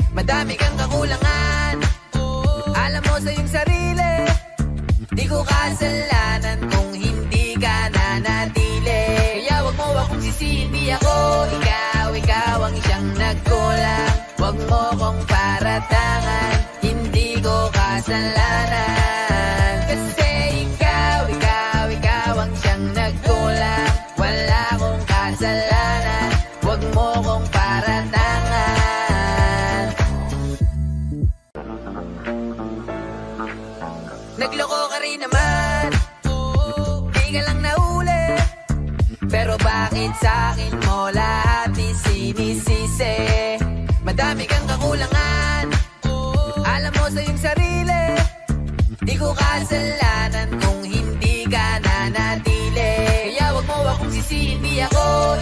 Madami kang kakulangan, alam mo sa iyong sarili. Di ko kasalanan kung hindi ka nanatili. Kaya wag mo akong sisihin, di ako ikaw ang siyang nagkulang. Wag mo kong paratangan, hindi ko kasalanan. Nagloko ka rin naman, di ka lang nahuli. Pero bakit sa'kin mo lahat isinisisi? Madami kang kakulangan, alam mo sa iyong sarili. Di ko kasalanan kung hindi ka nanatili. Kaya wag mo akong sisihin, di ako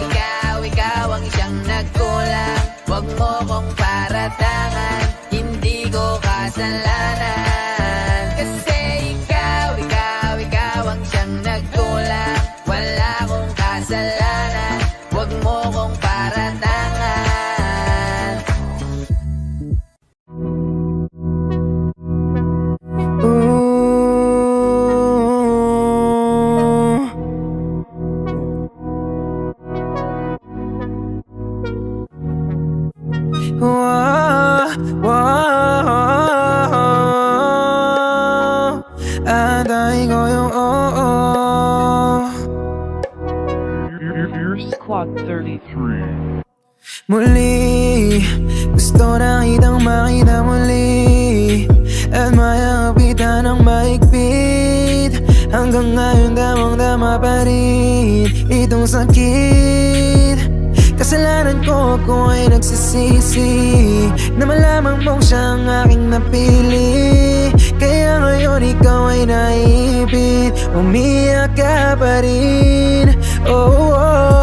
ikaw ang siyang nagkulang. Wag mo kong paratangan, hindi ko kasalanan. Antayin ko yung Here's Clock 33. muli. Gusto na kitang makita muli at mayapitan ng mahigpit. Hanggang ngayon damang-dama pa rin itong sakit. Kasalanan ko, ako ay nagsisisi na malamang mong siyang aking napili. Kaya ngayon ikaw ay naipit, umiyak ka pa rin.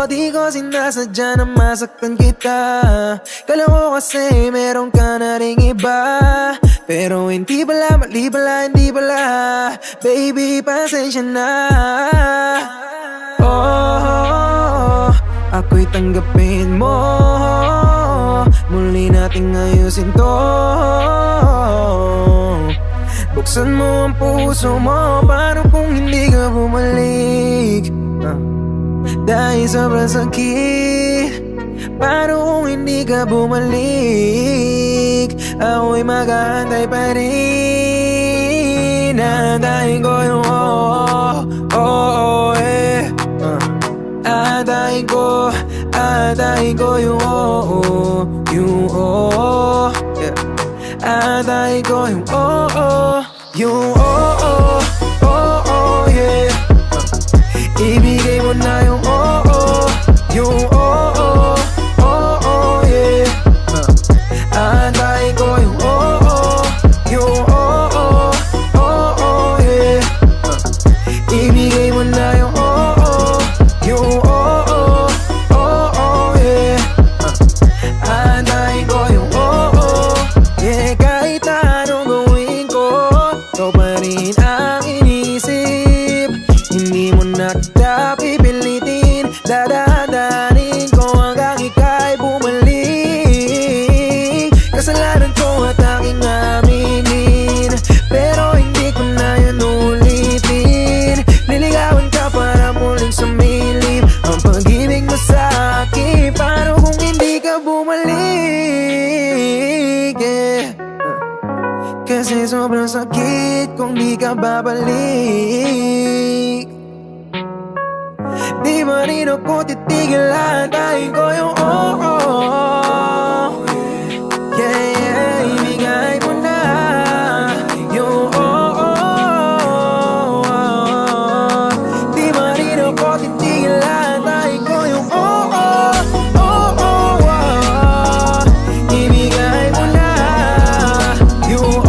Di ko sinasadya na masaktan kita. Kala ko kasi meron ka na ring iba, pero hindi pala, mali pala, hindi pala. Baby, pasensya na. Ako'y tanggapin mo. Muli nating ayusin to. Buksan mo ang puso mo. Paano kung hindi ka bumalik? Dahil sobrang sakit. Paano kung hindi ka bumalik? Ako'y maghahantay pa rin. Nandahin ko yung Antayin ko yung yeah. Antayin ko yung yeah. Ibigay mo na yung yung yeah. Antayin ko yung yung yeah. Ibigay mo na yung yung yeah. Antayin ko yung yeah. Kahit anong gawin ko, ikaw pa rin ang inisip. Hindi mo na kita pipilitin. Dadadanin ko hanggang ika'y bumalik. Kasalanan ko at aking aminin, pero hindi ko na yun ulitin. Niligawan ka para muling sumilip ang pag-ibig mo sa akin. Paano kung hindi ka bumalik? Yeah. Kasi sobrang sakit kung di ka babalik. Di ba rin ako titigil, antayin ko yung yeah. Ibigay mo na yung Di ba rin ako titigil, antayin ko yung Ibigay mo na yung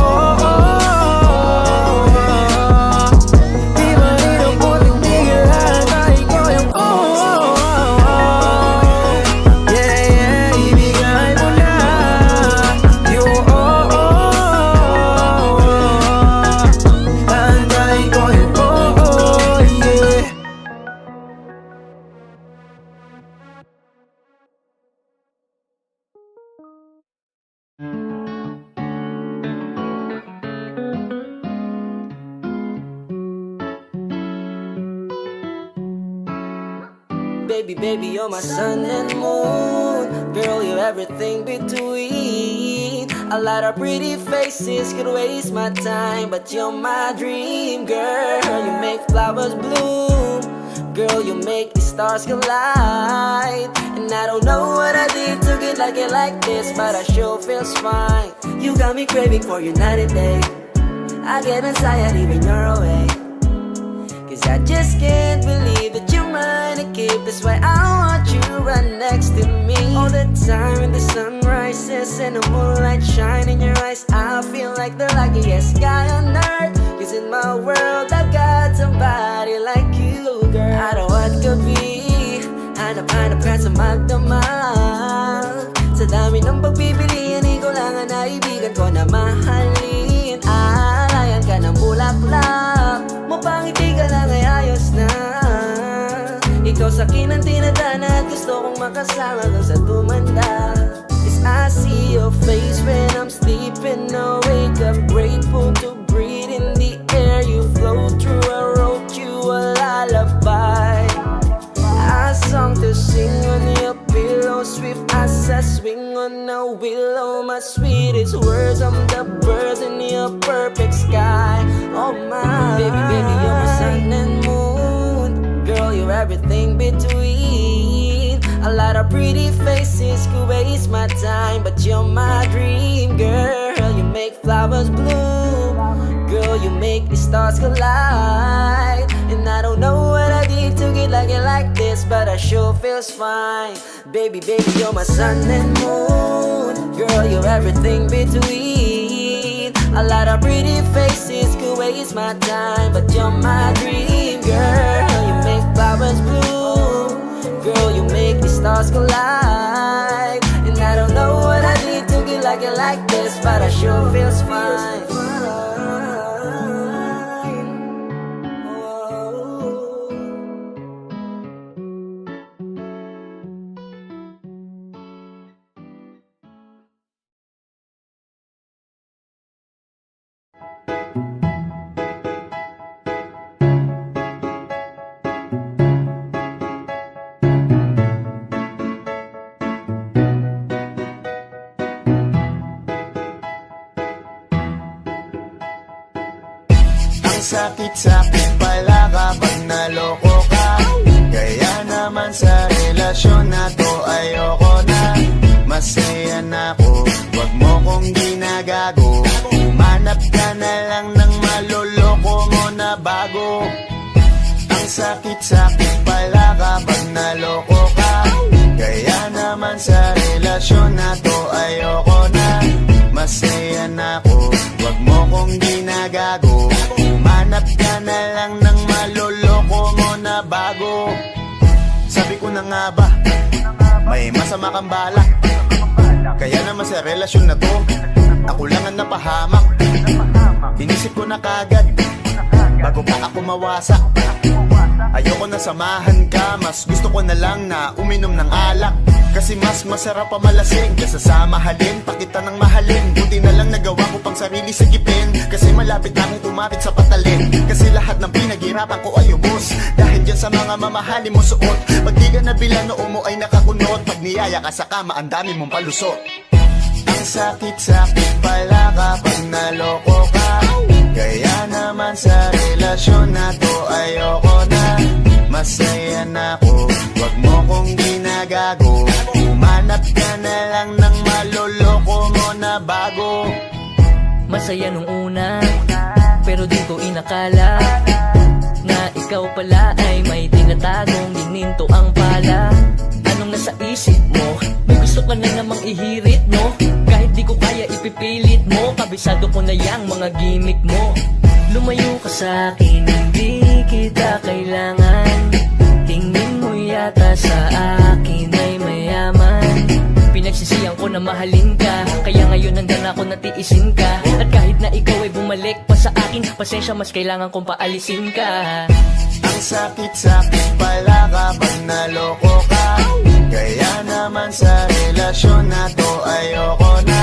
Di ba rin ako titigil, antayin ko yung yeah. Ibigay mo na yung antayin ko yung yeah. Baby, baby, you're my sun and moon. Girl, you're everything between. A lot of pretty faces could waste my time, but you're my dream, girl. You make flowers bloom. Girl, you make the stars collide. And I don't know what I did to get like this, but I sure feels fine. You got me craving for you night and day. I get anxiety when you're away, 'cause I just can't believe that you're mine to keep. That's why I want you right next to me all the time. When the sun rises and the moonlight shine in your eyes, I feel like the luckiest guy on earth. 'Cause in my world I got somebody like you, girl. I don't want to be hanap ka sa magdamag. Sa dami ng pagpipilian, ikaw lang ang naibigan ko na mahalin. Alayan ka ng bulaklak, mapangiti ka lang ay ayos na. Ikaw sa akin ang tinadana at gusto kong makasama kung sa tumanda. 'Cause I see your face when I'm sleeping awake. I'm grateful to breathe in the air you flow through. I wrote you a lullaby, a song to sing on your pillow, swift as I swing on wanna willow my sweetest words. I'm the birds in your perfect sky. Oh my baby, baby, you're my sun and moon. Girl, you're everything between. A lot of pretty faces could waste my time, but you're my dream, girl. You make flowers bloom. Girl, you make the stars collide. And I don't know what I did to get like it like this, but I sure feels fine. Baby, baby, you're my sun and moon. Girl, you're everything between. A lot of pretty faces could waste my time, but you're my dream, girl. You make flowers bloom. Girl, you make the stars collide. And I don't know what I did to get like it like this, but I sure feels fine. Sakit-sakit pala kapag naloko ka. Kaya naman sa relasyon na to ayoko na. Masaya na ako, wag mo kong ginagago. Umanap ka na lang ng maloloko mo na bago. Ang sakit-sakit pala kapag naloko ka. Kaya naman sa relasyon na to ayoko na. Masaya na ako, wag mo kong ginagago. Umanap ka na lang ng maloloko mo na bago. Sabi ko na nga ba, may masama kang balak. Kaya naman sa relasyon na to, ako lang ang napahamak. Inisip ko na kagad, bago pa ako mawasak. Ayoko na samahan ka, mas gusto ko na lang na uminom ng alak. Kasi mas masarap pa malasing kaysa sa mahalin, pakita ng mahalin. Buti na lang nagawa ko pang sarili sigipin. Kasi malapit na akong tumapit sa patalin. Kasi lahat ng pinaghirapan ko ay ubos dahil dyan sa mga mamahali mo suot. Pag di ka nabilang noo mo ay nakakunot. Pag niyaya ka sa kama, ang dami mong palusot. Ang sakit-sakit pala kapag naloko ka. Kaya naman sa relasyon na to ayoko na. Masaya na ako, wag mo kong ginagago. Umanap ka na lang ng maloloko mo na bago. Masaya nung una, pero di ko inakala na ikaw pala ay may tinatagong gininto ang pala. Anong nasa isip mo? May gusto ka na namang ihirit, no? Kahit di ko kaya ipipilit mo, kabisado ko na yang mga gimmick mo. Lumayo ka sa akin, hindi kita kailangan. Tingin mo yata sa akin ay mayaman. Pinagsisiyan ko na mahalin ka, kaya ngayon nandyan ako natiisin ka. At kahit na ikaw ay bumalik pa sa akin, pasensya mas kailangan kong paalisin ka. Ang sakit-sakit pala kapag naloko ka. Kaya naman sa relasyon na to ayoko na.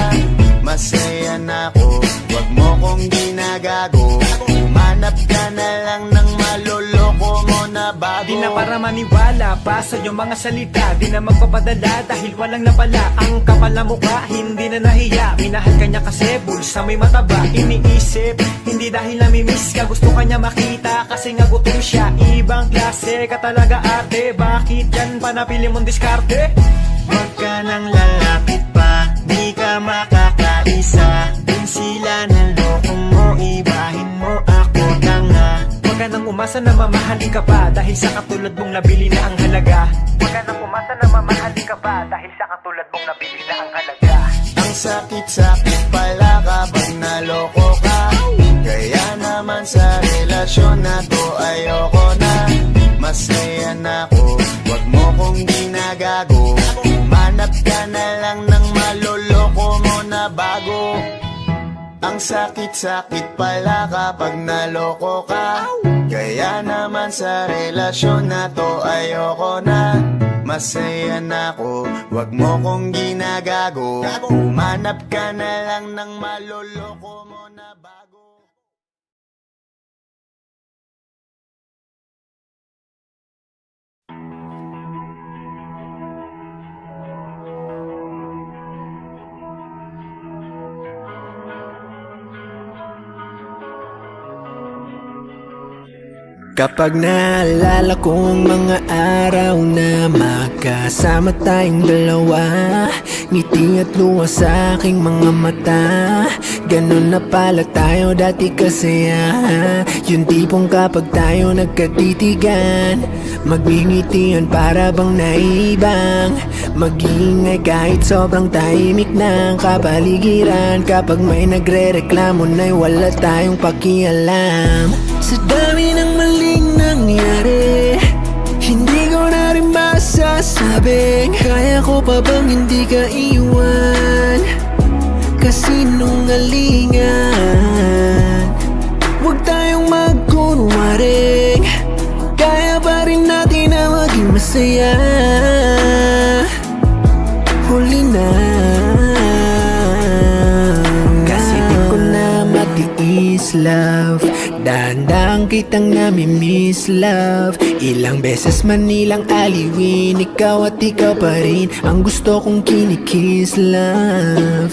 Masaya na ako, wag mo kong ginagago. Umanap ka na lang ng maloloko mo na bago. Di na para maniwala pa sa iyong mga salita. Di na magpapadala dahil walang napala. Ang kapal na mukha, hindi na nahiya. Minahal ka niya kasi bulsa may mataba. Iniisip, hindi dahil namimiss ka. Gusto ka niya makita kasi nga gutom siya. Ibang klase ka talaga ate. Bakit yan pa napili mong diskarte? Huwag ka nang lalapit pa, di ka makakaisa. Kung sila naloko mo, ibahin mo ako tanga. Huwag ka nang umasa na mamahalin ka pa dahil sa katulad mong nabili na ang halaga. Huwag ka nang umasa na mamahalin ka pa dahil sa katulad mong nabili na ang halaga. Ang sakit-sakit pala kapag naloko ka. Kaya naman sa relasyon na to ayoko na. Masaya na ako, wag mo kong ginagago. Umanap ka na lang ng maloloko mo na bago. Ang sakit-sakit pala kapag naloko ka. Kaya naman sa relasyon na to ayoko na. Masaya na ako, wag mo kong ginagago. Umanap ka na lang ng maloloko mo na bago. Kapag naalala kong mga araw na magkasama tayong dalawa, ngiti at luha sa aking mga mata. Ganon na pala tayo dati kasaya. Yung tipong kapag tayo nagkatitigan, magbingitian para bang naibang. Mag-iingay kahit sobrang tahimik ng kapaligiran. Kapag may nagre-reklamo na'y wala tayong pakialam. Sa dami ng maling nangyari, hindi ko na rin masasabing kaya ko pa bang hindi ka iwan. Kasinungalingan, huwag tayong magkunwaring, kaya pa rin natin na maging masaya. Huli na, kasi di ko na matiis, love. Dahan-dahan kitang nami-miss, love. Ilang beses man nilang aliwin, ikaw at ikaw pa rin ang gusto kong kinikiss, love.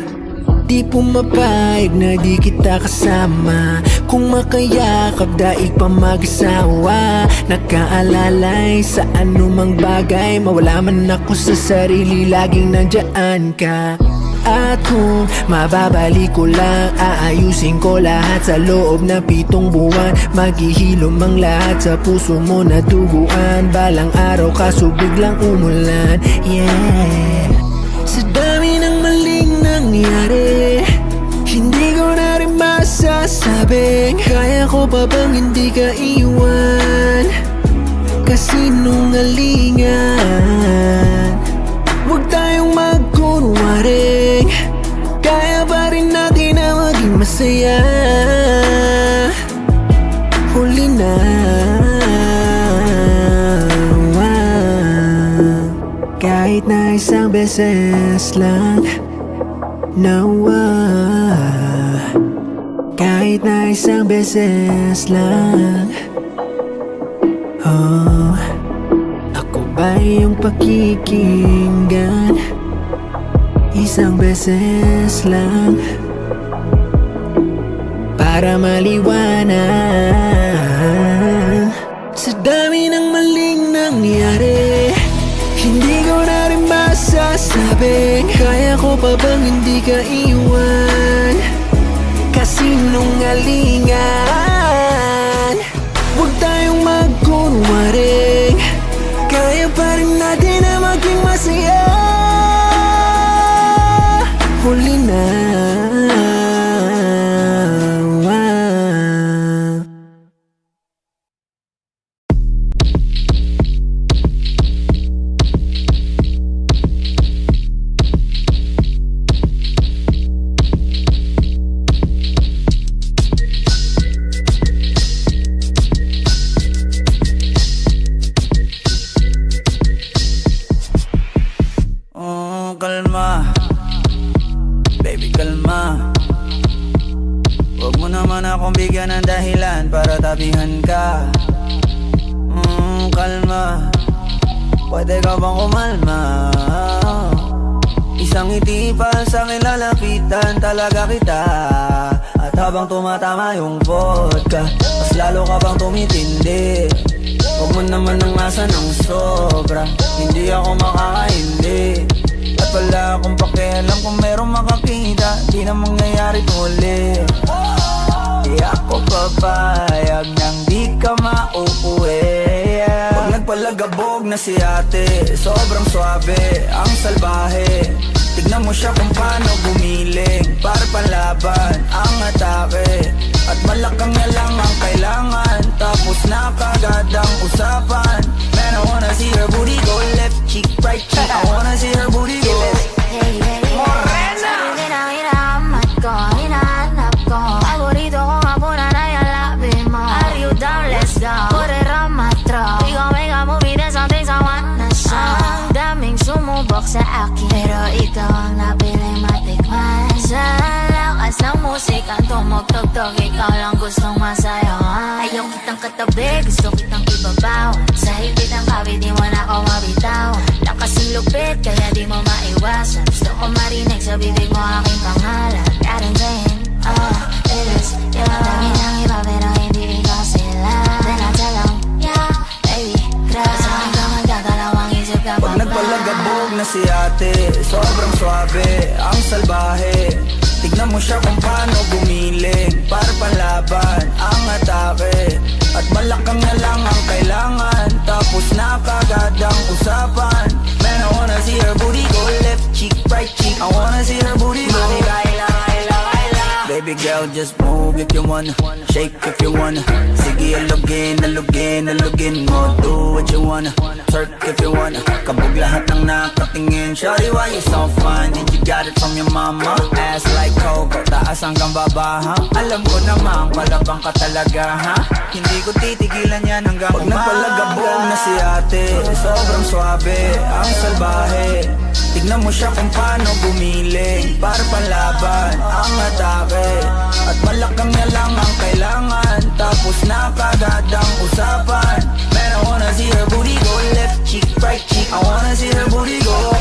Di pumapayag na di kita kasama, kung makayakap daig pa mag-asawa. Nakaalalay sa anumang bagay, mawala man ako sa sarili, laging nandyan ka. At kung mababalik ko lang, aayusin ko lahat sa loob na 7 buwan. Maghihilom ang lahat sa puso mo na duguan. Balang araw kaso biglang umulan, yeah. Sa dami ng maling nangyari, hindi ko na rin masasabing kaya ko pa bang hindi ka iwan. Kasinungalingan, huwag tayong magkunwaring, kaya pa rin natin na maging masaya. Huli na, kahit na isang beses lang, kahit na isang beses lang. Oh, ako ba yung pakikinggan? Isang beses lang para maliwanag. Sa dami ng maling nangyari, hindi ko na rin masasabing kaya ko pa bang hindi ka iwan. Kasinungalingan, huwag tayong magkunwaring, kaya pa rin natin na maging masaya. Huli na, kalma, baby kalma. Huwag mo naman akong bigyan ng dahilan para tabihan ka. Kalma, pwede ka bang kumalma? Isang ngiti pa sa akin lalapitan talaga kita. At habang tumatama yung vodka, mas lalo ka bang tumitindi. Huwag mo naman ang asa ng sobra, hindi ako makakaindi. At wala akong pakialam kung merong makakita, di na mangyayari tuloy. Di ako papayag nang di ka mauuwi. Pag nagpalagabog na si ate, sobrang swabe, ang salbahe. Tignan mo siya kung paano gumiling, para panlaban ang atake. At malakang na lang ang kailangan, tapos na kagad ang usapan. Man, I wanna see her booty go left cheek, right cheek. I wanna see her booty go Morena! Sabi ng hinahamad ko, hinahanap ko, paborito ko nga po na nayalapin mo. Are you down? Let's go. Put it on my throat. We gon' make a movie, there's some things I wanna show. Ang daming sumubok sa akin, pero ikaw ang napiling matikman. Sa lakas ng musika, tumugtog-tog, ikaw lang gustong masayawan. Ayaw kitang katabi, gusto kitang ibabaw. Sa higit ng kawit, di mo na ako mabitaw. Lakas yung lupit, kaya di mo maiwasan. Gusto ko marinig sa bibig mo aking pangalan. God, I'm saying, oh, it is, yeah. Dami ng iba pero hindi ikaw sila. Then I tell 'em ate, sobrang swabe, ang salbahe. Tignan mo siya kung paano gumiling, para panlaban ang atake. At balakang na lang ang kailangan, tapos na kagad ang usapan. Man, I wanna see her booty go left cheek, right cheek. I wanna see her booty go. Baby girl, just move if you wanna, shake if you wanna. Sige, alugin, alugin, alugin mo. Do what you wanna, twerk if you wanna. Kabog lahat ng nakatingin. Shawty, why you so fine? Did you got it from your mama? Ass like Coco, taas hanggang baba, ha? Alam ko naman, palabang ka talaga, ha? Hindi ko titigilan yan hanggang umaga. Pag nagpalagabong na si ate, sobrang swabe, ang salbahe. Tignan mo siya kung paano gumiling, para panlaban ang atake. At balakang na lang ang kailangan, tapos na kagad ang usapan. Man, I wanna see her booty go left cheek, right cheek. I wanna see her booty go.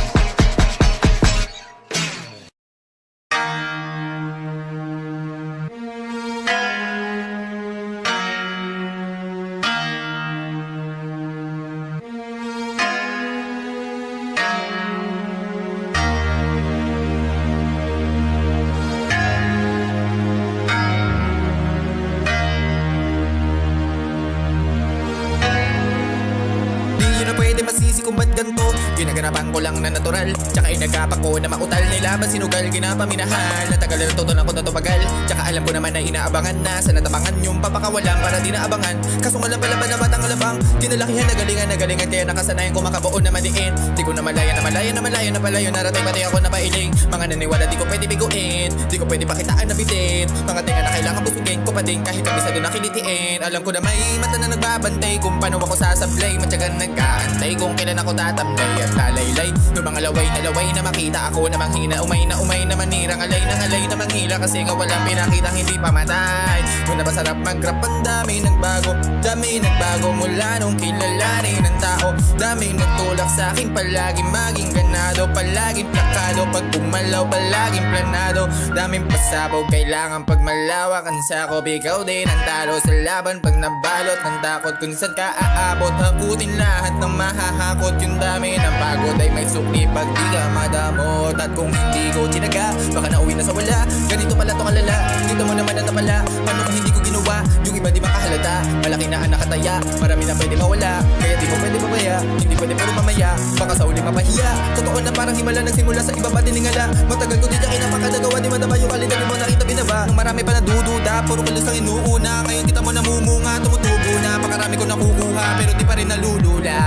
Masisi kung ba't ganto, ginaganapan ko lang na natural. Tsaka inagapak ko na mautal, nilaban sinugal, ginapaminahan. Natagal na tutunan ko na tumagal, tsaka alam ko naman na inaabangan na. Sa natabangan yung papakawalan para di naabangan. Kaso nga lang pala ba na batang alabang, kinalakihan na galingan, kaya nakasanayan ko makabuo na madiin. Di ko na malaya na palayo, narating pati ako na pailing. Mga naniwala di ko pwede biguin, di ko pwede pakitaan na bitin. Mga tinga na kailangan busugin ko pa din, kahit kabisado na kilitiin. Alam ko na may mata na nagbabantay, kung paano ako sasablay. Matyagang nag-aantay kung kailan ako tatamlay at lalaylay. Yung mga laway na makita ako na manghina. Umay na manirang alay na manghila. Kasi nga walang pinakita hindi pa matay. Una ba sarap mag-rap, ang dami nagbago mula nung kilalanin ng tao. Dami nagtulak sa akin, palaging maging ganado, palaging plakado. Pag pumalaw, palaging planado. Daming pasabaw, kailangan pag malawak ang sakop. Ikaw din ang talo sa laban pag nabalot ng takot. Kung saan ka aabot, hakutin lahat ng mahahakot. Yung dami ng pagod ay may sukli pag di ka madamot. At kung hindi ko tinaga, baka nauwi na sa wala. Ganito pala to kalala, dito mo naman na napala. Paano kung hindi ko ginawa, yung iba di makahalata. Malaki na ang nakataya, marami na pwede mawala. Kaya di mo pwede babaya, hindi pwede puro mamaya. Baka sa uli mapahiya, totoo na parang himala nagsimula sa iba pa diningala. Matagal ko din yakin napakadagawa, di madama yung kalidad mo nakita binaba. Nung marami pa nadududa, puro kalos ang inuuna. Ngayon kita mo namumunga, tumutubo na. Pakarami ko nakukuha, pero di pa rin nalulula.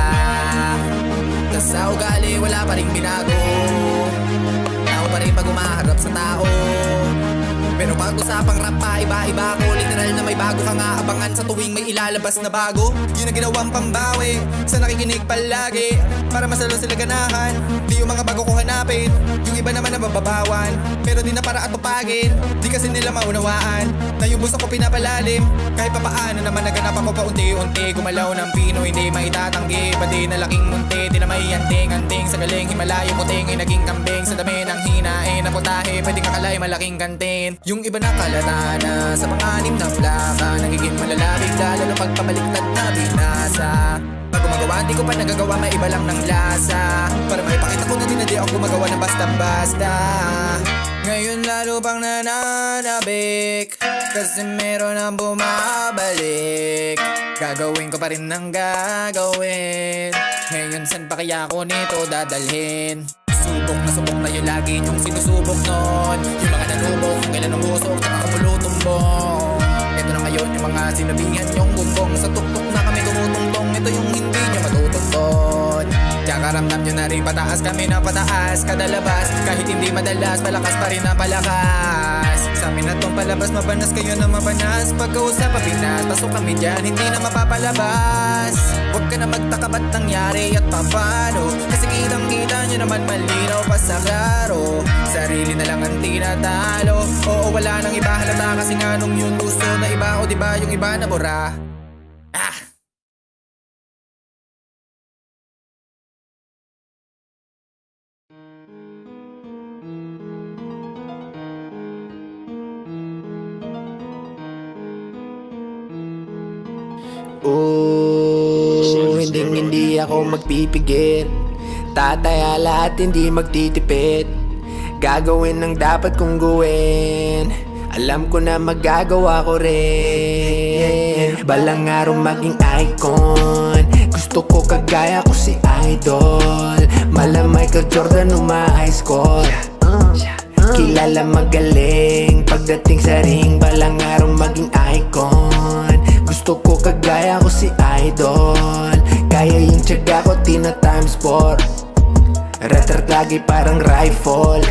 Tas sa ugali, wala pa rin binago. Tao pa rin pag umaharap sa tao. Pero pag usapang rap pa, iba-iba ako. Literal na may bago kang aabangan sa tuwing may ilalabas na bago. Yun ang ginawang pambawi sa nakikinig palagi, para masalo sila ganahan. Di yung mga bago ko hanapin, yung iba naman nabababawan. Pero di na para atupagin, di kasi nila maunawaan na yung busto ko pinapalalim. Kahit papaano naman naganap ako pa unti-unti. Gumalaw ng pino, hindi maitatanggi. Pati na laking munti, di na may anting-anting. Sa galing Himalayo puting ay naging kambing. Sa dami ng hinain na putahe, pwedeng kakalay malaking kantin. Yung iba nakalata na sa panganib na plaka, nagiging malalabig lalo pagpabaliktad na binasa. Pag gumagawa, di ko pa nagagawa, may iba lang ng lasa. Para maipakita ko na din na di ako gumagawa ng basta-basta. Ngayon lalo pang nananabik, kasi meron ang bumabalik. Gagawin ko pa rin ang gagawin. Ngayon san pa kaya ako nito dadalhin? Subok na yung lagi yung sinusubok nun. Yung mga nanubok, kung kailan ang usok, tsaka kumulutumbong. Ito na ngayon yung mga sinabihan yung gumbong. Sa tuktok na kami tumutumbong, ito yung hindi nyo matutumbon. Tsaka ramdam nyo na rin pataas kami na pataas. Kada labas, kahit hindi madalas, palakas pa rin ang palakas. Sa amin na tong palabas, mabanas kayo na mabanas. Pagkausap pa Pinas, pasok kami dyan, hindi na mapapalabas. Huwag ka na magtaka ba't nangyari at papano, kasi kitang-kita nyo naman malinaw pa sa klaro. Sarili na lang ang tinatalo, oo wala nang iba halata. Kasi nga nung yun gusto na iba, o diba yung iba na bura. Hindi ako magpipigil. Tatayala at hindi magtitipid, gagawin ang dapat kong gawin. Alam ko na magagawa ko rin. Balang araw maging icon, gusto ko kagaya ko si Idol. Mala Michael Jordan high score. Kilala magaling pagdating sa ring. Balang araw maging icon, gusto ko kagaya ko si Idol. Kaya yung tiyaga ko tina times 4. Retard lagi parang rifle.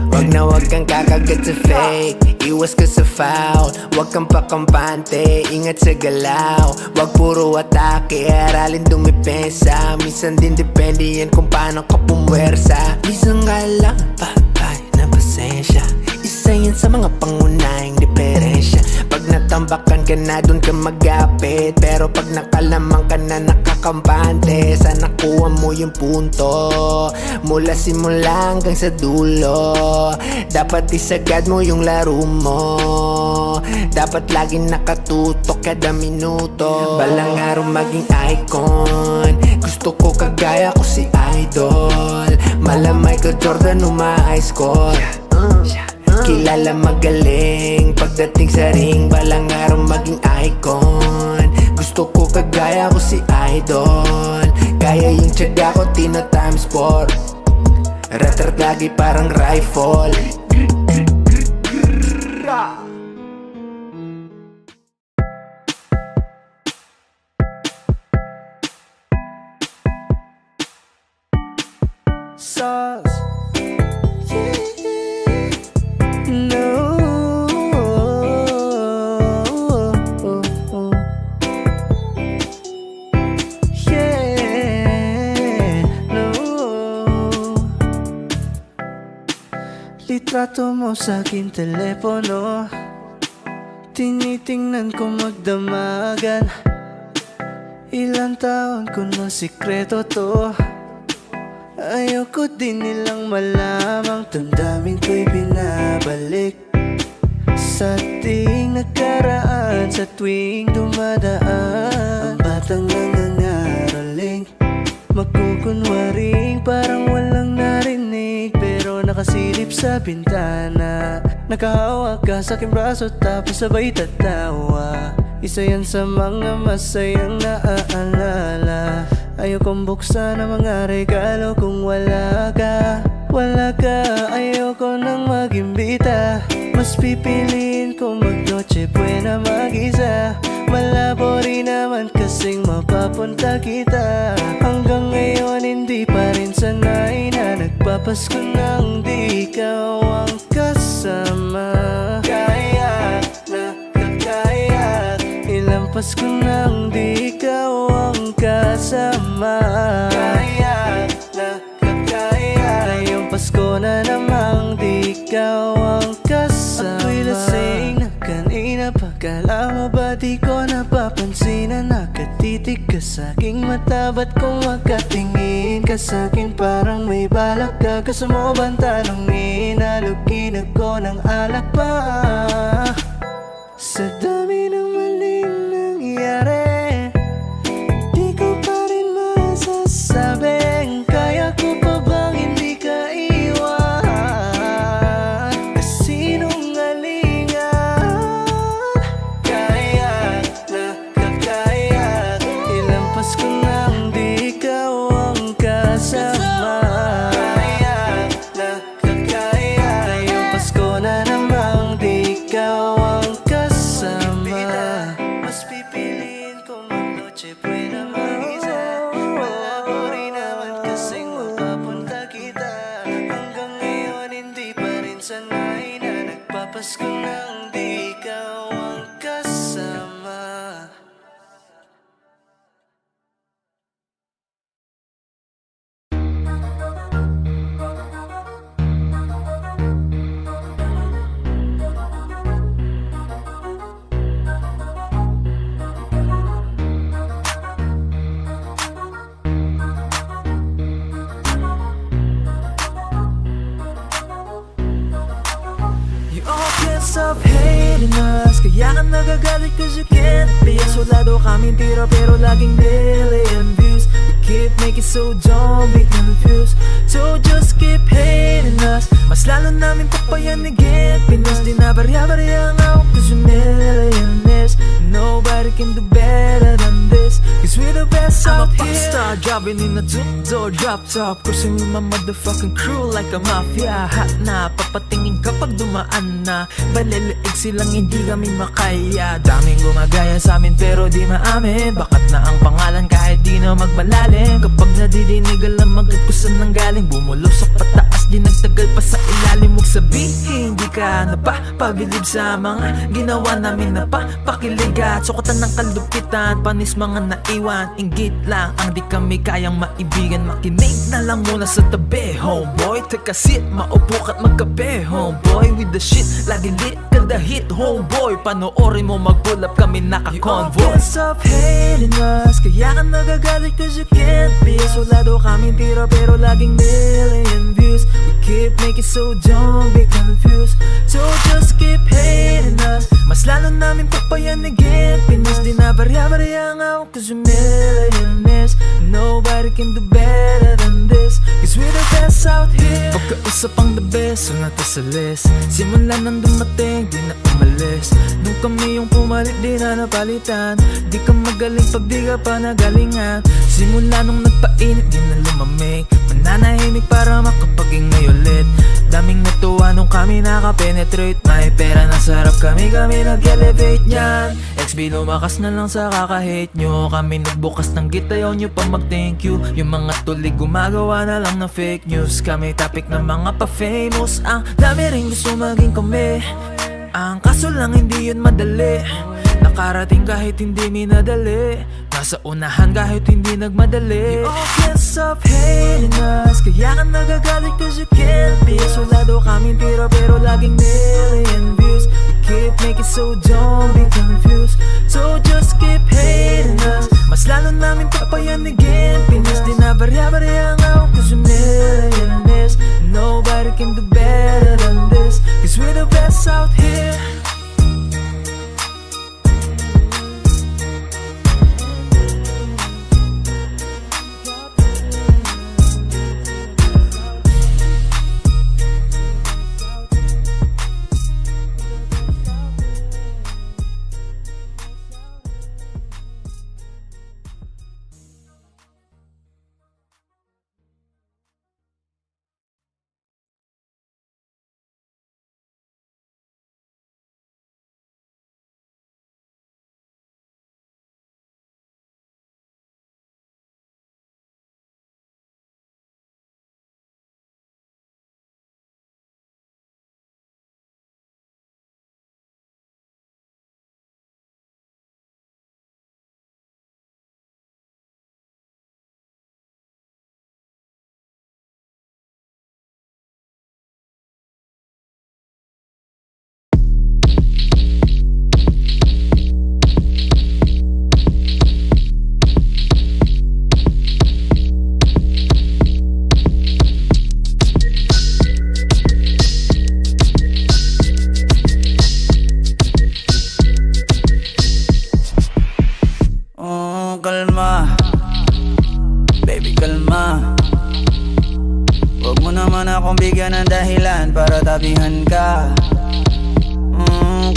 Wag na wag kang kakagat sa fake, iwas ka sa foul. Wag kang pakampante, ingat sa galaw. Wag puro atake, aralin dumipensa. Minsan din depende yan kung paano ka pumwersa. Minsan nga lang papay na pasensya, isa yan sa mga pangunahing diferensya. Pag natambakan ka na dun ka magapit, pero pag nakalamang ka na nakakampante. Sana kuha mo yung punto mula simula hanggang sa dulo. Dapat isagad mo yung laro mo, dapat laging nakatutok kada minuto. Balang araw maging icon, gusto ko kagaya ko si Idol. Mala Michael Jordan high score. Kilala magaling pagdating sa ring. Balang araw maging icon, gusto ko kagaya ko si Idol. Kaya yung tiyaga ko tina times 4. Retard lagi parang rifle. Sauce. No. Yeah. No. Litrato mo sa aking telepono, tinitingnan ko magdamagan. Ilang taon ko na sikreto to, ayoko din nilang malamang. Damdamin ko'y binabalik sa ating nakaraan, sa tuwing dumadaan. Ang batang nangangaraling, magkukunwaring parang walang narinig, pero nakasilip sa bintana. Nakahawak ka sa aking braso tapos sabay tatawa. Isa yan sa mga masayang naaalala. Ayokong buksan ang mga regalo kung wala ka. Wala ka, ayoko nang mag-imbita. Mas pipiliin kong mag-noche buena mag-isa. Malabo rin naman kasing mapapunta kita. Hanggang ngayon hindi pa rin sanay na nagpapasko nang di ikaw ang kasama. Kaya nakakaya, ilang Pasko nang di ikaw ang kasama. Kaya nakakaya, ngayong Pasko na namang di ikaw ang kasama. Ako'y lasing na kanina pa, kala mo ba di ko napapansin na nakatitig ka sa'king mata? Ba't kung makatingin ka sa'kin parang may balak ka? Gusto mo bang tanongin? Halugin ako ng alak pa. Sa dami ng maling nangyari, di ko pa rin masasabing kaya ko pa bang hindi ka iwan. Kasinungalingan, kaya nakakaya, ilang Pasko nang di ikaw ang kasama. Kaya nakakaya, ngayong Pasko na namang di ikaw ang kasama. Mas pipiliin kong mag-noche buena mag-isa. Malabo rin naman kasing mapapunta kita. Hanggang ngayon hindi pa rin sanay na nagpapasko nang di ikaw ang kasama. You all can stop hating us. Kaya ka nagagalit cause you can't be a soldado kaming tira pero laging million views. We keep making so dumb, be confused. So just keep hating us. Mas lalo namin papayanigin Pinas di na barya-barya ang awak cause we're millionaires. Nobody can do better than this cause we're the best out here. I'm a popstar driving in a two-door drop top, cruising with my motherfucking crew like a mafia. Hot na, papatingin kapag dumaan na. Baliliig silang hindi kami makaya. Daming gumagaya sa amin pero di maamin. Bakat na ang pangalan kahit di na magmalalim. Kapag nadidinig alam agad kung saan nanggaling. Bumulusok pataas di nagtagal pa sa ilalim. Huwag sabihin di ka napapabilib sa mga ginawa namin. Napapakilig at sukatan ng kalupitan. Panis mga naiwan, inggit lang ang di kami kayang maibigan. Makinig na lang muna sa tabi, homeboy. Take a seat, maupo ka't magkape, homeboy. With the shit, lagi lit kada hit, homeboy. Panoorin mo mag-pull up kami naka-convoy. You can't stop hating us. Kaya ka nagagalit cause you can't be a soldado kaming tira pero laging million views. We keep making so dumb, be confused. So just keep hating us. Mas lalo namin papayanigin Pinas di na barya-barya ang awak cause we're millionaires. Nobody can do better than this cause we're the best out here. Pagkausap ang the best, sunod na sa list. Simula nang dumating, di na umalis. Nung kami yung pumalit, di na napalitan. Di ka magaling pag di ka pa nagalingan. Simula nung nagpainit, di na lumamig. Mananahimik para makapag-ingay ulit. Daming natuwa nung kami nakapenetrate. May pera na sarap kami nag-elevate niyan. XB lumakas na lang sa kakahate nyo. Kami nagbukas ng git, ayaw nyo pa mag-thank you. Yung mga tulig gumagawa na lang ng fake news. Kami topic ng mga pa-famous. Ang dami rin gusto maging kami. Ang kaso lang hindi yun madali. Nakarating kahit hindi minadali. Nasa unahan kahit hindi nagmadali. You all can't stop hating us. Kaya ka nagagalit cause you can't be a soldado kaming tira pero laging million views. We keep making so dumb, be confused. So just keep hating us. Mas lalo namin papayanigin Pinas di na barya-barya ang awak cause we're millionaires. Nobody can do better than this cause we're the best out here. Kalma, baby kalma. Huwag mo naman akong bigyan ng dahilan para tabihan ka.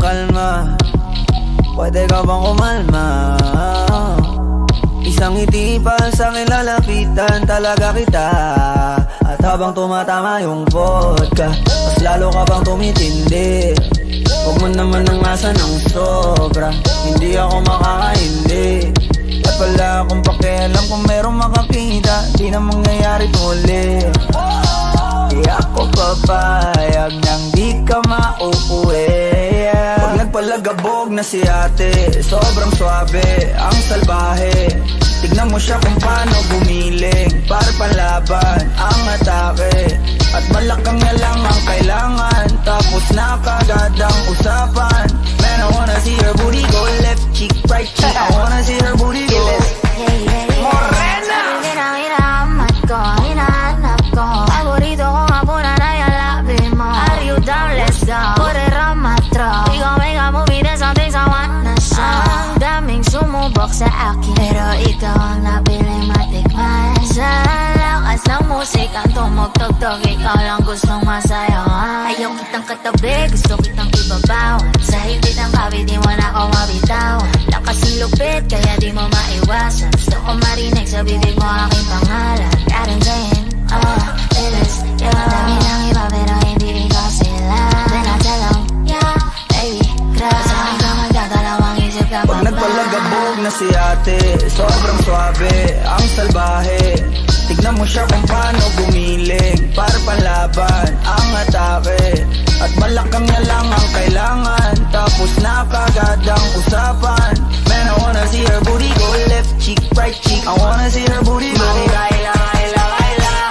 Kalma, pwede ka bang kumalma? Isang ngiti pa sa akin lalapitan talaga kita. At habang tumatama yung vodka, mas lalo ka bang tumitindi. Huwag mo naman ang asa ng sobra, hindi ako makakaindi. At wala akong pakialam kung merong makakita, di na mangyayari tuli. Di ako papayag nang di ka mauuwi. Pag nagpalagabog na si ate, sobrang swabe, ang salbahe. Tignan mo siya kung paano gumiling, para panlaban ang atake. At malakang na lang ang kailangan, tapos na kagad ang usapan. Man, I wanna see her booty go left cheek, right cheek. I wanna see her booty go Morena! Hinahanap ko Paborito ko nga po na nayalabi mo. Are you down? Let's go. Put it on my throat. sa akin, pero ikaw ang napiling matikman. Sa lakas ng musikang tumugtog-tog, ikaw lang gustong masayawan. Ayaw kitang katabi, gusto kitang ibabaw. Sa higit ng kabi, di mo na ako mabitaw. Lakas ng lupit, kaya di mo maiwasan. Gusto ko marinig sa bibig mo aking pangalan. Karin Jane, it is you. Dami ng iba pero hindi ikaw sila. Then I tell them, yeah, baby, crush. Sa akin ka magdadalawang isip ka pa. Pag nagpalagabog na si ate, sobrang swabe, ang salbahe. Tignan mo siya kung paano gumiling, para panlaban ang atake. At malakang niya lang ang kailangan, tapos na kagad ang usapan. Man, I wanna see her booty go left cheek, right cheek. I wanna see her booty go.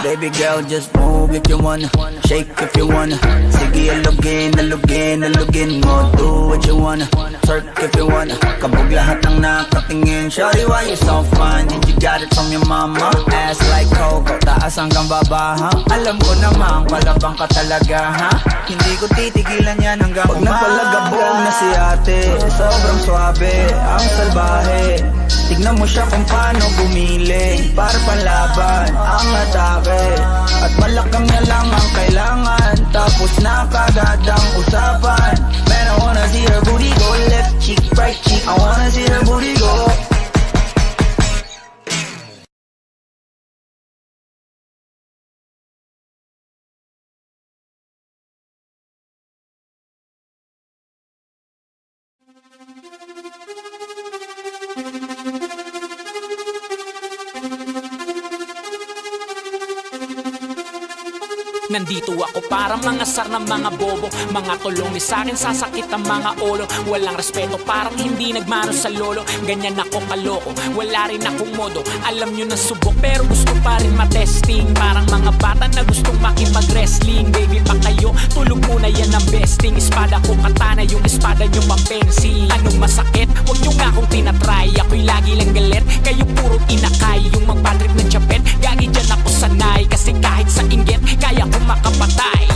Baby girl, just move if you wanna, shake if you wanna. Sige, alugin, alugin, alugin mo. Do what you wanna, twerk if you wanna. Kabog lahat ng nakatingin. Shawty, why you so fine? Did you got it from your mama? Ass like Coco, taas hanggang baba, ha? Alam ko naman, palabang ka talaga, ha? Hindi ko titigilan yan hanggang pag nagpalagabog na si ate, sobrang swabe, ang salbahe. Tignan mo siya kung paano gumiling, para panlaban ang atake. At malakang niya lang ang kailangan, tapos na kagad ang usapan. Man, I wanna see her booty go left cheek, right cheek. I wanna see her booty go. Nandito ako para mga sar ng mga bobo, mga tulong ni sa'kin sasakit ang mga ulo. Walang respeto, parang hindi nagmano sa lolo. Ganyan ako kaloko, wala rin akong modo. Alam nyo na subok, pero gusto pa rin matesting. Parang mga bata na gustong makipag-wrestling. Baby pa kayo, tulog muna yan ang besting. Espada ko katana, yung espada nyo pampensi. Anong masakit? Huwag nyo nga akong tinatry. Ako'y lagi lang galit, kayo puro inakay. Yung magpadrip ng chapet, gagi dyan ako sanay. Kasi kahit sa inggit, kaya ko makapatay.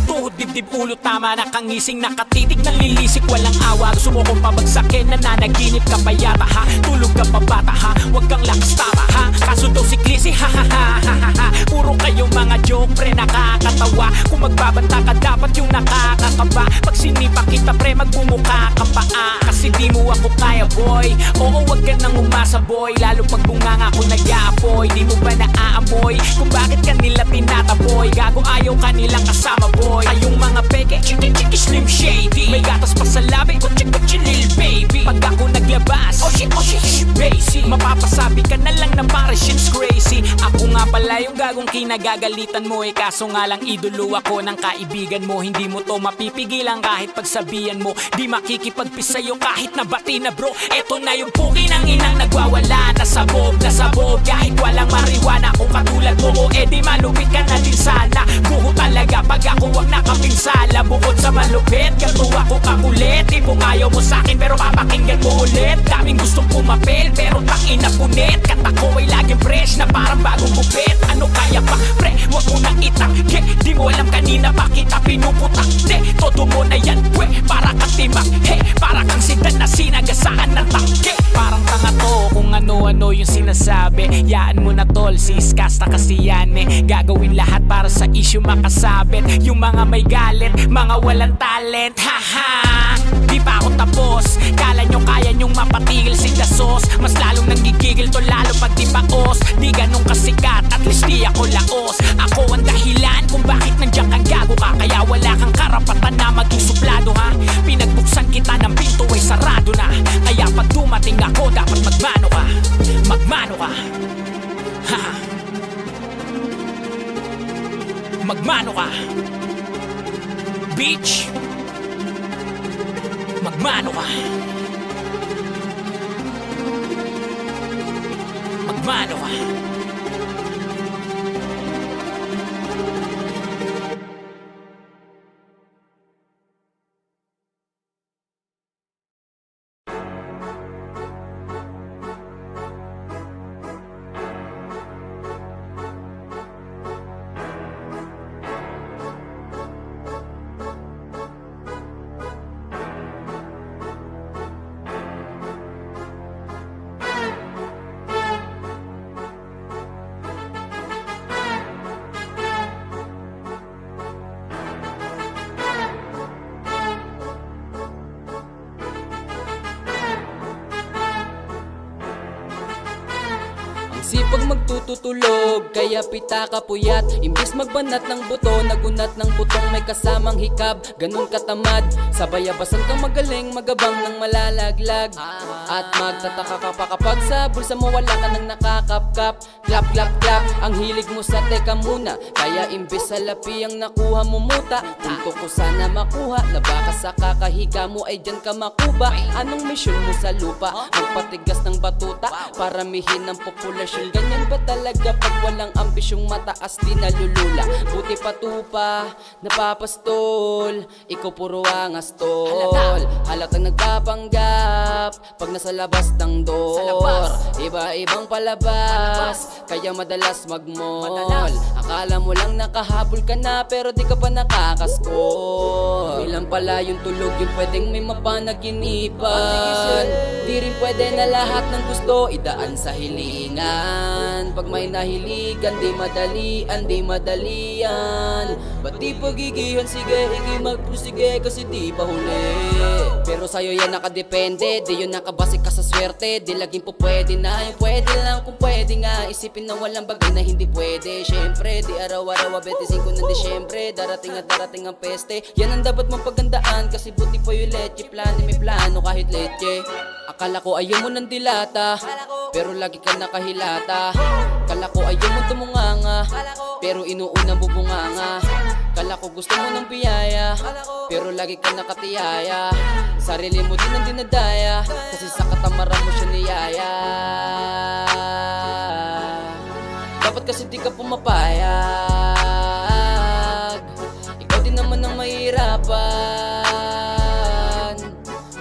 Tuhod, dibdib, ulo, tama na kangising. Nakatitig, nalilisik, walang awa. Gusto mo kong pabagsakin, nananaginip ka pa yata, ha? Tulog ka pa bata, ha? Huwag kang lakas tama, ha? Kaso daw si Clissy, ha ha ha ha ha ha. Puro kayo mga joke, pre, nakakatawa. Kung magbabanta ka, dapat yung nakakakaba. Pag sinipa kita, pre, magbumuka ka pa, ah. Kasi di mo ako kaya, boy. Oo, wag ka nang umasa, boy. Lalo pag bunganga ako nag-aapoy. Di mo ba naaamoy kung bakit kanila tinataboy? Gago, ayaw kanilang kasama, boy. Kayong mga peke, chiki-chiki, slim shady. May gatas pa sa labi, kutsi-kutsi, lil baby. Pag ako naglabas, oh shit, basic. Mapapasabi ka na lang na pare shit's crazy. Ako nga pala yung gagong kinagagalitan mo, eh. Kaso nga lang idolo ako ng kaibigan mo. Hindi mo to mapipigilan kahit pagsabihan mo. Di makikipagpis sa'yo kahit nabati na, bro. Eto na yung puki ng inang nagwawala. Nasabog, kahit walang mariwana. Kung katulad mo, eh di malupit ka na din sana. Buho talaga pag ako ang nakapinsala. Bukod sa malupit, ganito ako kakulit. Tipong ayaw mo sa'kin pero papakinggan mo ulit. Daming gustong pumapel pero takina punit. Kata ko ay laging fresh na parang bagong gupit. Ano kaya pa, pre, wag mo nang itakye. Di mo alam kanina pa kita pinuputak. De, todo mo na yan, we, para kang timak. He, para kang sidan na sinagasaan ng tangke. Parang tanga to kung ano-ano yung sinasabi. Yaan mo na tol, siskasta kasi yan, eh. Gagawin lahat para sa issue makasabit. Yung mga may galit, mga walang talent, haha. Di pa ako tapos, kala nyo kaya nyong mapatigil si Dasos. Mas lalong nanggigigil to lalo pag di baos. Di ganun kasikat, at least di ako laos. Ako ang dahilan kung bakit nandiyan kang gago ka. Kaya wala kang karapatan na maging suplado, ha. Pinagbuksan kita ng pinto ay sarado na. Kaya pag dumating ako dapat magmano ka. Magmano ka, haha. Magmano ka, bitch. Magmano ka. Magmano ka. Sipag magtututulog, kaya pita ka puyat. Imbis magbanat ng buto, nagunat ng putong may kasamang hikab. Ganun katamad, sabayabasan kang magaling, magabang ng malalaglag. At magtataka ka pa kapag sa bulsa mo wala ka nang nakakapkap. Clap, clap, clap, ang hilig mo sa teka muna. Kaya imbis sa lapi ang nakuha mo muta. Punto ko sana makuha, na baka sa kakahiga mo ay dyan ka makuba. Anong mission mo sa lupa? Magpatigas ng batuta, paramihin ng populasyon. Ganyan ba talaga pag walang ambisyong mataas di nalulula? Buti patupa, napapastol, ikaw puro angas tol. Halatang nagpapanggap pag nasa labas ng door. Iba-ibang palabas, kaya madalas magmall. Akala mo lang nakahabol ka na pero di ka pa nakakaskol. Ilan pala yung tulog yung pwedeng may mapanaginipan. Di rin pwede na lahat ng gusto idaan sa hilingan. Pag may nahiligan di madalian, di madalian. Ba't di pagigihan, sige, higi magpusige kasi di pa huli. Pero sa'yo yan nakadepende, di yun nakabase ka sa swerte. Di laging po pwede na, yung pwede lang kung pwede nga. Isipin na walang bagay na hindi pwede. Syempre, di araw-araw 25 ng Disyembre. Darating at darating ang peste. Yan ang dapat mong pagandaan, kasi buti pa yung leche. Plano may plano kahit leche. Akala ko ayaw mo ng dilata, pero lagi ka nakahilata. Kala ko ayaw mo tumunganga, pero inuunang bubunganga. Kala ko gusto mo ng biyaya, pero lagi ka nakatiyaya. Sarili mo din ang dinadaya, kasi sa katamaran mo siya niyaya. Dapat kasi di ka pumapayag, ikaw din naman ang mahirapan.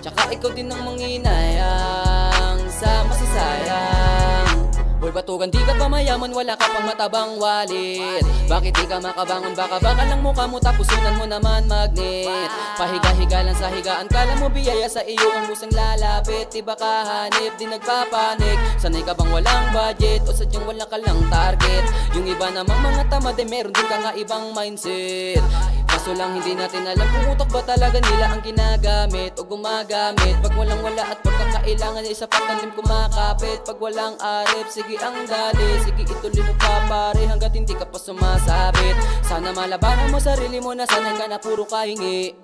Tsaka ikaw din ang manghinayang sa masasayang. Boy batugan, di ka pa mayaman, wala ka pang matabang wallet. Bakit di ka makabangon, baka lang mukha mo tapos sunan mo naman magnet. Pahiga-higa lang sa higaan, kala mo biyaya sa iyo ang musang lalapit. Di ba kahanip, di nagpapanik? Sanay ka bang walang budget o sadyang wala ka lang target? Yung iba namang mga tamad eh meron din ka nga ibang mindset. Kaso lang hindi natin alam kung utak ba talaga nila ang ginagamit o gumagamit. Pag walang wala at pagkakailangan isa pa tanim kumakapit. Pag walang arip, sige ang dali, sige ituloy mo pa pare hanggat hindi ka pa sumasabit. Sana malabanan mo sarili mo na sanay ka na puro kahingi.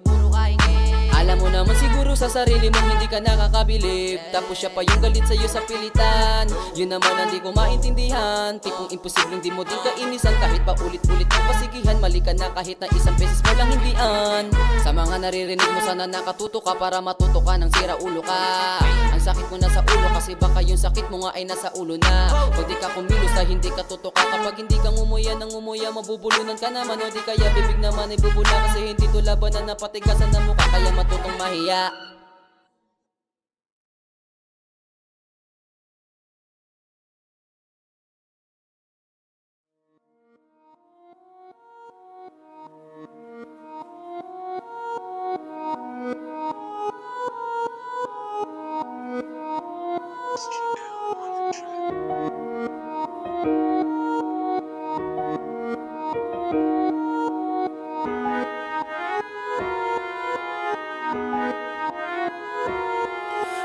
Alam mo naman siguro sa sarili mong hindi ka nakakabilib. Tapos siya pa yung galit sa'yo sa pilitan. Yun naman ang di ko maintindihan. Tipong imposibleng di mo din kainisan. Kahit pa ulit-ulit ang pasigihan, mali ka na kahit na isang beses mo lang hindian. Sa mga naririnig mo sana nakatuto ka para matuto ka ng sira ulo ka. Ang sakit mo na sa ulo kasi baka yung sakit mo nga ay nasa ulo na. Pag di ka kumilos na hindi ka tutuka. Kapag hindi ka ngumuya ng ngumuya, mabubulunan ka naman. O di kaya bibig naman ay bubula kasi hindi to labanan na patigasan na mukha kaya matutong mahiya.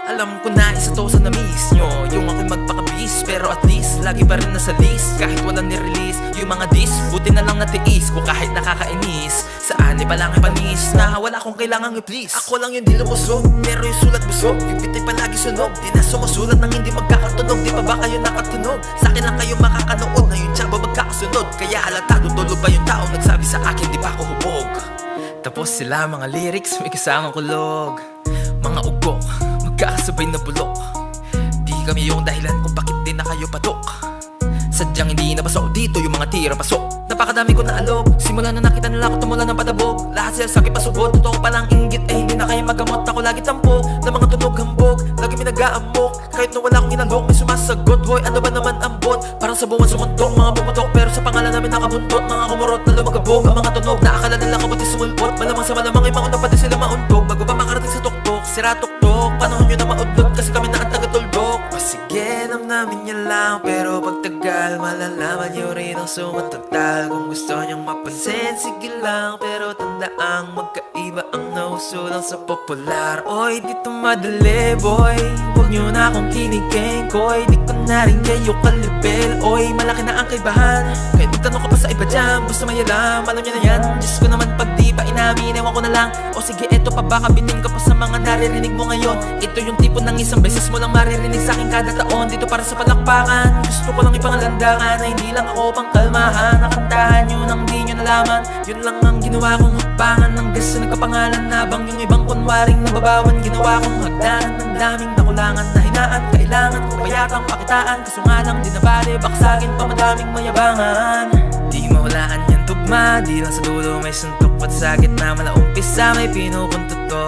Alam ko na isa to sa na-miss nyo, yung ako'y magpakabis. Pero at least, lagi pa rin nasa list. Kahit walang nirelease, yung mga diss, buti na lang natiis ko kahit nakakainis. Saan iba lang ipanis, na wala akong kailangang i-please. Ako lang yung di lumusog, pero yung sulat busog. Yung bitay palagi sunog, di na sumusulat nang hindi magkakatunog. Di pa ba kayo nakatunog? Sa akin lang kayo makakanood, na yung tsaba magkakasunod. Kaya halata, tutulog pa yung tao, nagsabi sa akin di pa ako hubog. Tapos sila mga lyrics, may kasamang kulog. Mga ugok, magkakasabay na bulok. Di kami yung dahilan kung bakit din na kayo patok. Sadyang hindi napasok dito yung mga tira pasok. Napakadami ko na alok, simula na nakita nila ako tumula ng padabog. Lahat sila sakit pasubod, totoo palang inggit eh hindi na kaya magamot. Ako lagi tampok, na mga tunog hambog. Lagi may nag-aamok, kahit na wala akong inalok. May sumasagot, boy ano ba naman ang bot? Parang sa buwan sumuntok, mga pumutok. Pero sa pangalan namin nakabuntot, mga kumurot na lumagabog. Ang mga tunog na akala nila kabuti sumulpot. Malamang sa malamang ay mauna pa din sila mauntog. Bago ba makarating sa tuktok, sira tuktok. Panahon nyo na maudlot kasi kami na ang tagatulbok. sige, namin niya lang. Pero pagtagal, malalaman niyo rin ang sumatotal. Kung gusto niyang mapansin, sige lang. Pero tandaang magkaiba ang nauso lang sa popular. Oy, dito madali, boy. Huwag niyo na akong kinigeng, koy. Di ko na rin kayo kalibel. Oy, malaki na ang kaibahan. Kahit magtanong ka pa sa iba dyan, basta may alam, alam niyo na yan. Diyos ko naman pag di pa inamin, ewan ko na lang. O sige, eto pa baka bitin ka pa sa mga naririnig mo ngayon. Ito yung tipo ng isang beses mo lang maririnig sa akin kada taon. Dito para sa palakpakan, gusto ko lang ipangalandakan na hindi lang ako pang kalmahan. Nakantahan yun ang di nyo nalaman. Yun lang ang ginawa kong hakbangan ng gas na nagkapangalan. Nabang yung ibang kunwaring nababawan. Ginawa kong hagdanan ng daming nakulangan na hinaan. Kailangan ko payakang pakitaan. Kaso nga lang di nabali, baksagin pa madaming mayabangan. Di mahulaan yan tugma, di lang sa dulo may suntok. At sa gitna malaumpisa may pinupuntot to.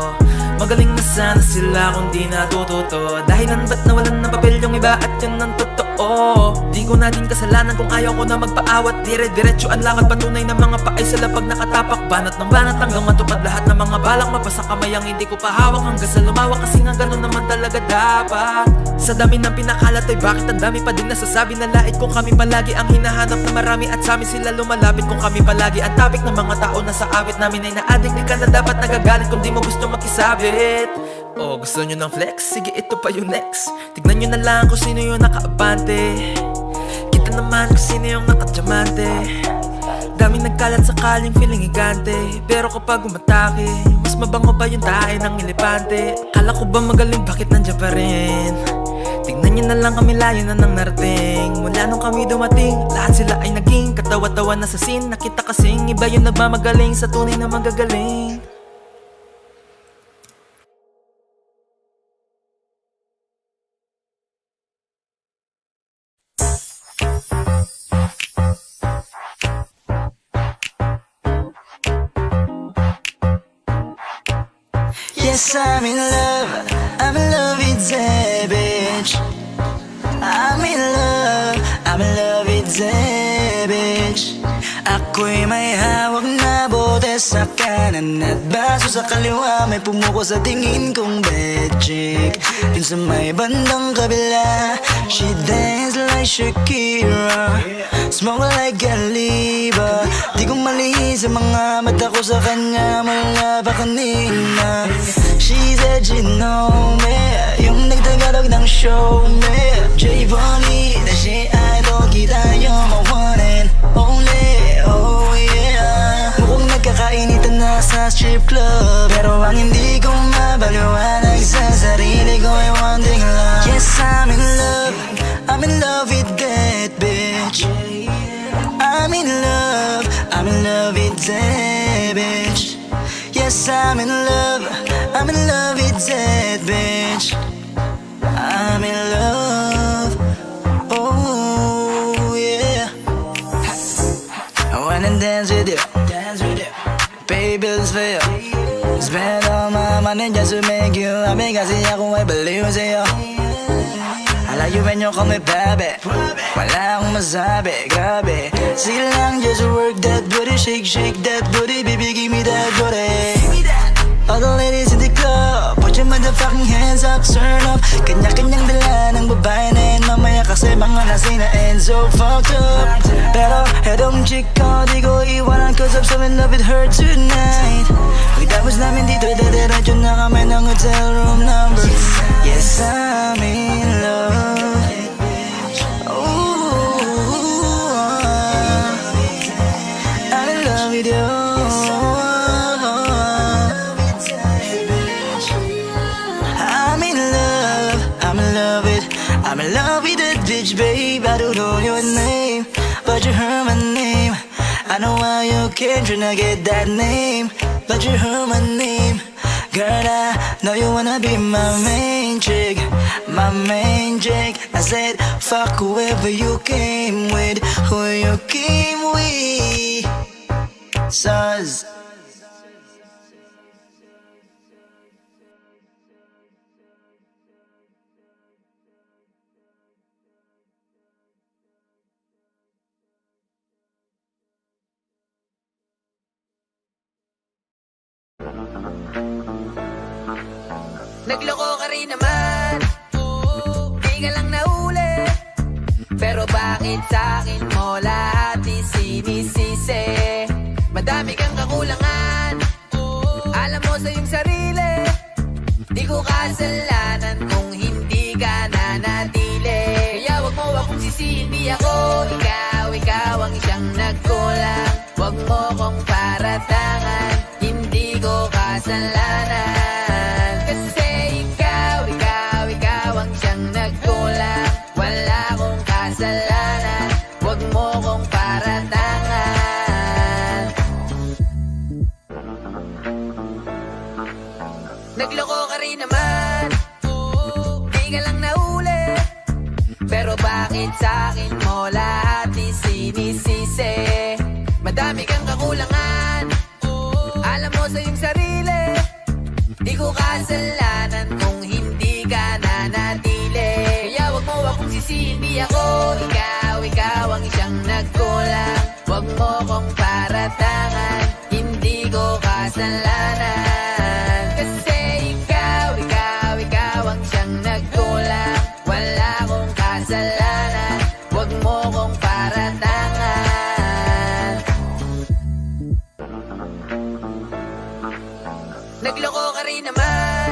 Magaling na sana sila kung di natututo. Dahilan ba't nawalan ng papel yung iba at yun ang totoo. Di ko na din kasalanan kung ayaw ko na magpaawat. Dire-diretso ang lakad, patunay ng mga paay sa lapag nakatapak. Banat ng banat hanggang matupad lahat ng mga balak. Mapasa kamay ang hindi ko pahawak hanggang sa lumawak. Kasi nga ganun naman talaga dapat. Sa dami ng pinakalat ay bakit ang dami pa din nasasabi na lait. Kung kami palagi ang hinahanap na marami at sa amin sila lumalapit. Kung kami palagi ang topic ng mga tao na sa awit namin ay na-addict. Di ka na dapat nagagalit kung di mo gusto makisabit. Oh, gusto nyo ng flex? Sige, ito pa yung next. Tignan nyo na lang kung sino yung nakaabante. Kita naman kung sino yung nakadiamante. Daming nagkalat sakaling feeling higante. Pero kapag umatake, mas mabango pa yung tae ng elepante. Akala ko ba magaling, bakit nandiyan pa rin? Tignan nyo na lang kami, layo na nang narating. Mula nung kami dumating, lahat sila ay naging katawa-tawa na sa scene. Nakita kasing iba yung nagmamagaling sa tunay na magagaling. Yes, I'm in love with that bitch. I'm in love with that bitch. Ako'y may hawak na bote sa kanan at baso sa kaliwa. May pumuko sa tingin kong bad chick. Yun sa may bandang kabila, she dance like Shakira, smoke like Galiba. Di ko mali sa mga mata ko sa kanya mula pa kanina. She said she know me, yung nagtagalog ng show me. J-Bonnie, na siya idol, kita yung my one and only. Oh yeah, mukhang nagkakainitan na sa strip club, pero ang hindi ko mabaliwanag sa sarili ko ay one thing lang. Yes, I'm in love with that bitch. I'm in love with that bitch. Yes, I'm in love with that bitch. I'm in love, oh yeah. I wanna dance with you, pay bills for you, spend all my money just to make you happy. Kasi ako ay baliw sa'yo. Alayuin nyo kami, babe, wala akong masabi, grabe. Sige lang, just work that booty, shake that booty, baby, give me that booty. All the ladies in the club, put your motherfucking hands up, turn up. Kanya-kanyang dala ng babae na yun, mamaya kasi mga lasing na and so fucked up. Pero etong chick ko, di ko iwanan, cause I'm so in love with her tonight. Pagtapos namin dito, dadiretso na kami ng hotel room number. Yes, I'm in love. Ooh, I'm in love with you. I'm in love with that bitch, babe. I don't know your name, but you heard my name. I know why you came, tryna get that name, but you heard my name. Girl, I know you wanna be my main chick, my main chick. I said, fuck whoever you came with, who you came with. Sus. Nagloko ka rin naman, ka lang nahuli, pero bakit sa'kin mo lahat isinisisi? Madami kang kakulangan, alam mo sa iyong sarili. Di ko kasalanan kung hindi ka nanatili. Kaya wag mo akong sisihin, di ako ikaw ang siyang nagkulang. Wag mo kong paratangan, hindi ko kasalanan. Kasi ikaw ang siyang nagkulang. Wala akong kasalanan, wag mo kong paratangan. Nagloko ka rin naman, di ka lang nahuli, pero bakit sa'kin mo lahat isinisisi? Madami kang kakulangan, alam mo sa iyong sarili. Di ko kasalanan kung hindi ka nanatili. Kaya wag mo akong sisihin, di ako ikaw ang siyang nagkulang. Wag mo kong paratangan, hindi ko kasalanan. Kasi ikaw ang siyang nagkulang. Wala akong kasalanan, wag mo kong paratangan. Nagloko ka rin naman,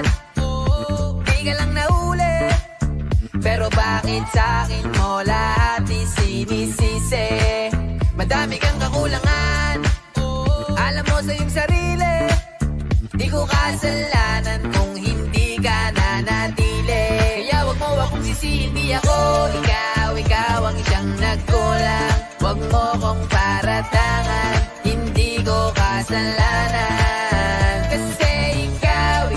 di ka lang nahuli, pero bakit sa'kin mo lahat isinisisi? Madami kang kakulangan, alam mo sa iyong sarili. Di ko kasalanan kung hindi ka nanatili. Kaya wag mo akong sisihin, di ako ikaw ang siyang nagkulang. Wag mo kong paratangan, hindi ko kasalanan. Kasi ikaw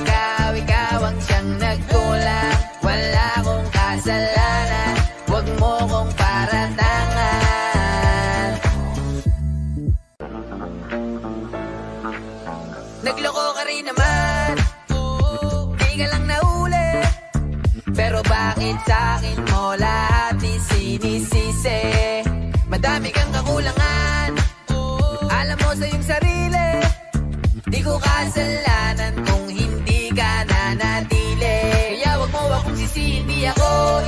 ang siyang nagkulang. Wala akong kasalanan, wag mo kong paratangan. Nagloko ka rin naman, di ka lang nahuli, pero bakit sa'kin mo lahat isinisisi? Madami kang kakulangan, alam mo sa iyong sarili. Di ko kasalanan kung hindi ka nanatili. Kaya wag mo akong sisihin, di ako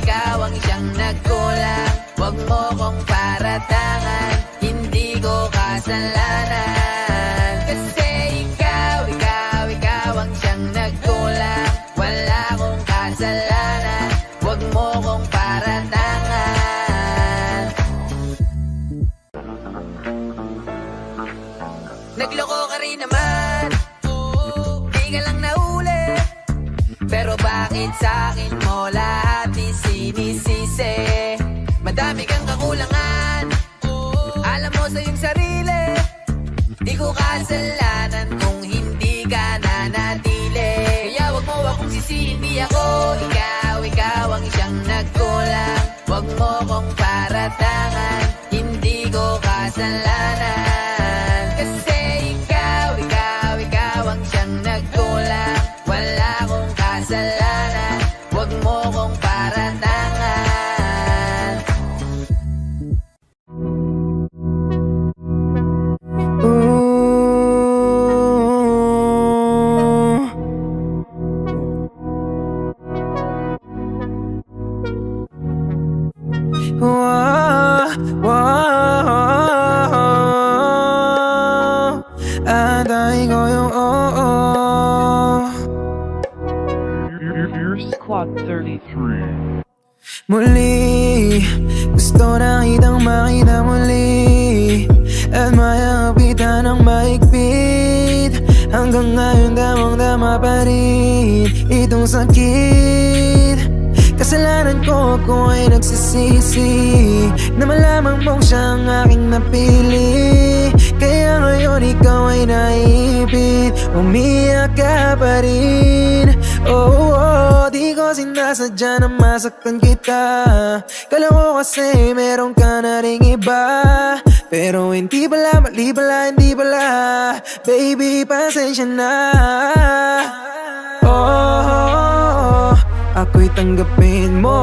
ikaw ang siyang nagkulang. Wag mo kong paratangan, hindi ko kasalanan. Kasi ikaw ang siyang nagkulang. Wala akong kasalanan, wag mo kong paratangan. Nagloko ka rin naman, di ka lang nahuli, pero bakit sa'kin mo lahat isinisisi? Madami kang kakulangan, alam mo sa iyong sarili. Di ko kasalanan kung hindi ka nanatili. Kaya wag mo akong sisihin, di ako ikaw ang siyang nagkulang. Wag mo kong paratangan, hindi ko kasalanan. Kasi ikaw ang siyang nagkulang. Wala akong kasalanan, wag mo kong paratangan. Antayin ko yung Here's Squad 33. muli. Gusto na kitang makita muli, at mayapitan ng mahigpit. Hanggang ngayon damang-dama pa rin itong sakit. Kasalanan ko kung ay nagsisisi na malamang mong siyang aking napili. Kaya ngayon ikaw ay naipit, umiyak ka pa rin. Oh, di ko sinasadya na masaktan kita. Kala ko kasi meron ka na ring iba, pero hindi pala, mali pala, hindi pala. Baby, pasensya na. Oh, ako'y tanggapin mo,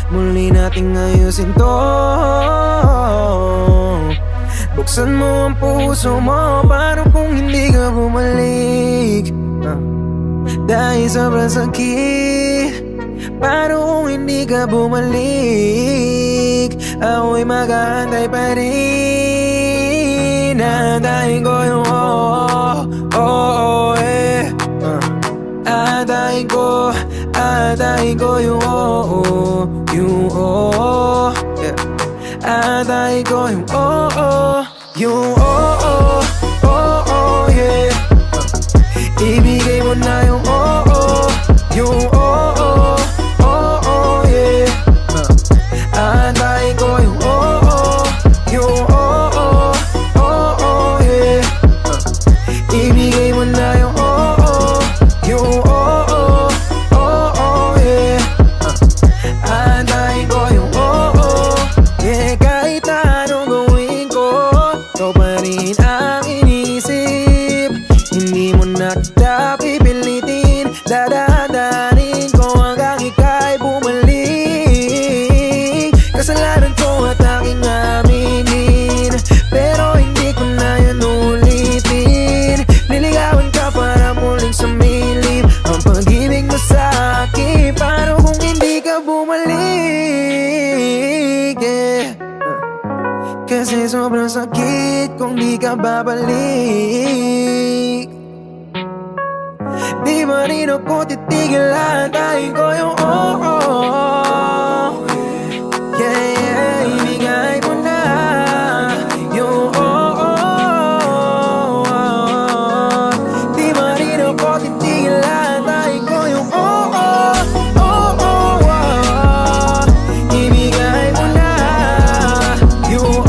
muli nating ayusin to. Buksan mo ang puso mo, paano kung hindi ka bumalik? Dahil sobrang sakit, Paano kung hindi ka bumalik? Ako'y mag-aantay pa rin. Aantayin ko yung Aantayin ko yung yeah. Aantayin ko yung yeah. Ibigay mo na yung yeah. Aantayin ko yung yeah. Ibigay mo na yung yeah. Aantayin ko yung yeah. Kahit na anong gawin ko, ikaw pa rin ang inisip. Hindi mo na kita pipilitin, dadadanin ko hanggang ika'y bumalik. Kasalanan ko at aking aminin, pero hindi ko na yan ulitin. Niligawan ka para muling sumilip ang pag-ibig mo sa akin. Paano kung hindi ka bumalik? Yeah. Kasi sobrang sakit kung di ka babalik. Di ba rin ako titigil, aantayin ko yung yeah, yeah. Ibigay mo na yung Di ba rin ako titigil, aantayin ko yung Ibigay mo na yung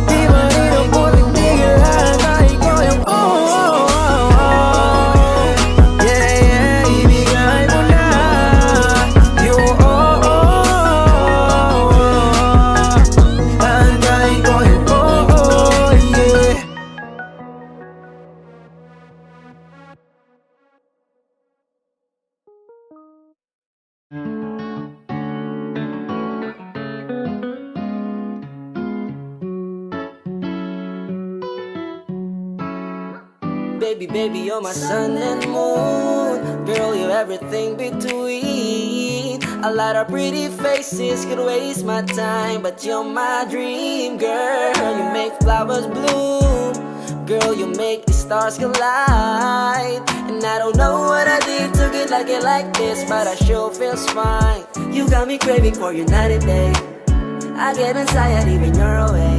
Di ba rin ako titigil, aantayin ko yung yeah, yeah. Ibigay mo na yung aantayin ko yung yeah. Baby, baby, you're my sun and moon. Girl, you're everything between. A lot of pretty faces could waste my time, but you're my dream, girl. You make flowers bloom. Girl, you make the stars collide. And I don't know what I did to get like this, but I sure feels fine. You got me craving for you night and day. I get anxiety when you're away,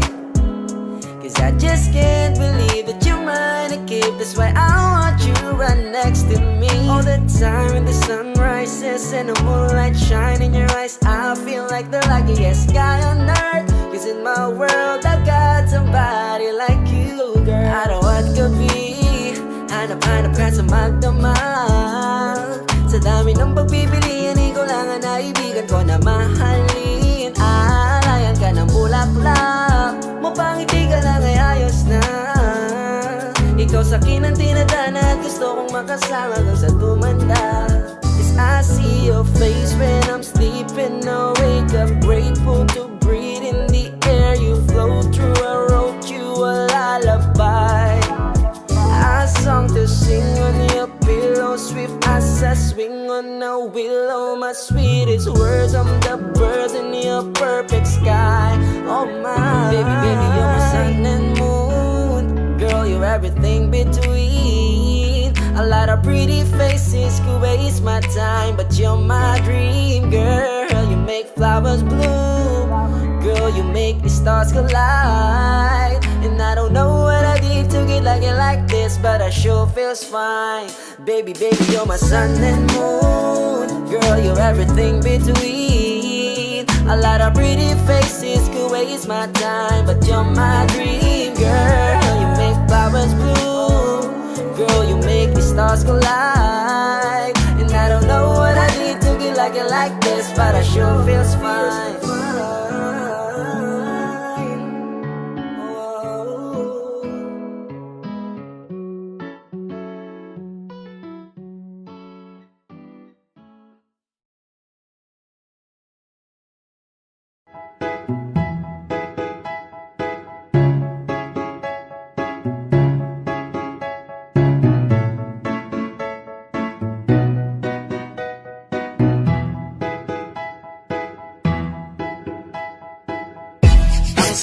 'cause I just can't believe that you're mine to keep. That's why I want you right next to me all the time. When the sun rises and the moonlight shine in your eyes, I feel like the luckiest guy on earth. 'Cause in my world I've got somebody like you, girl. I don't want to be hanap-hanap ka sa magdamag. Sa dami ng pagpipilian, ikaw lang ang naibigan ko na mahalin. Alayan ka ng bulaklak, mapangiti ka lang ay ayos na. Ikaw sa akin ang tinadana at gusto kong makasama hanggang sa tumanda. 'Cause I see your face when I'm sleeping. I wake up grateful to breathe in the air you flow through. I wrote you a lullaby, a song to sing on your pillow, swift as a swing on a willow. My sweetest words, I'm the birds in your perfect sky. Oh my, baby, baby, you're my sun and moon. Girl, you're everything between. A lot of pretty faces could waste my time, but you're my dream, girl. You make flowers bloom. Girl, you make the stars collide. And I don't know what I did to get like this, but I sure feels fine. Baby, baby, you're my sun and moon. Girl, you're everything between. A lot of pretty faces could waste my time, but you're my dream, girl. You make flowers bloom. Girl, you make the stars collide. And I don't know what I did to get like this, but I sure feels fine.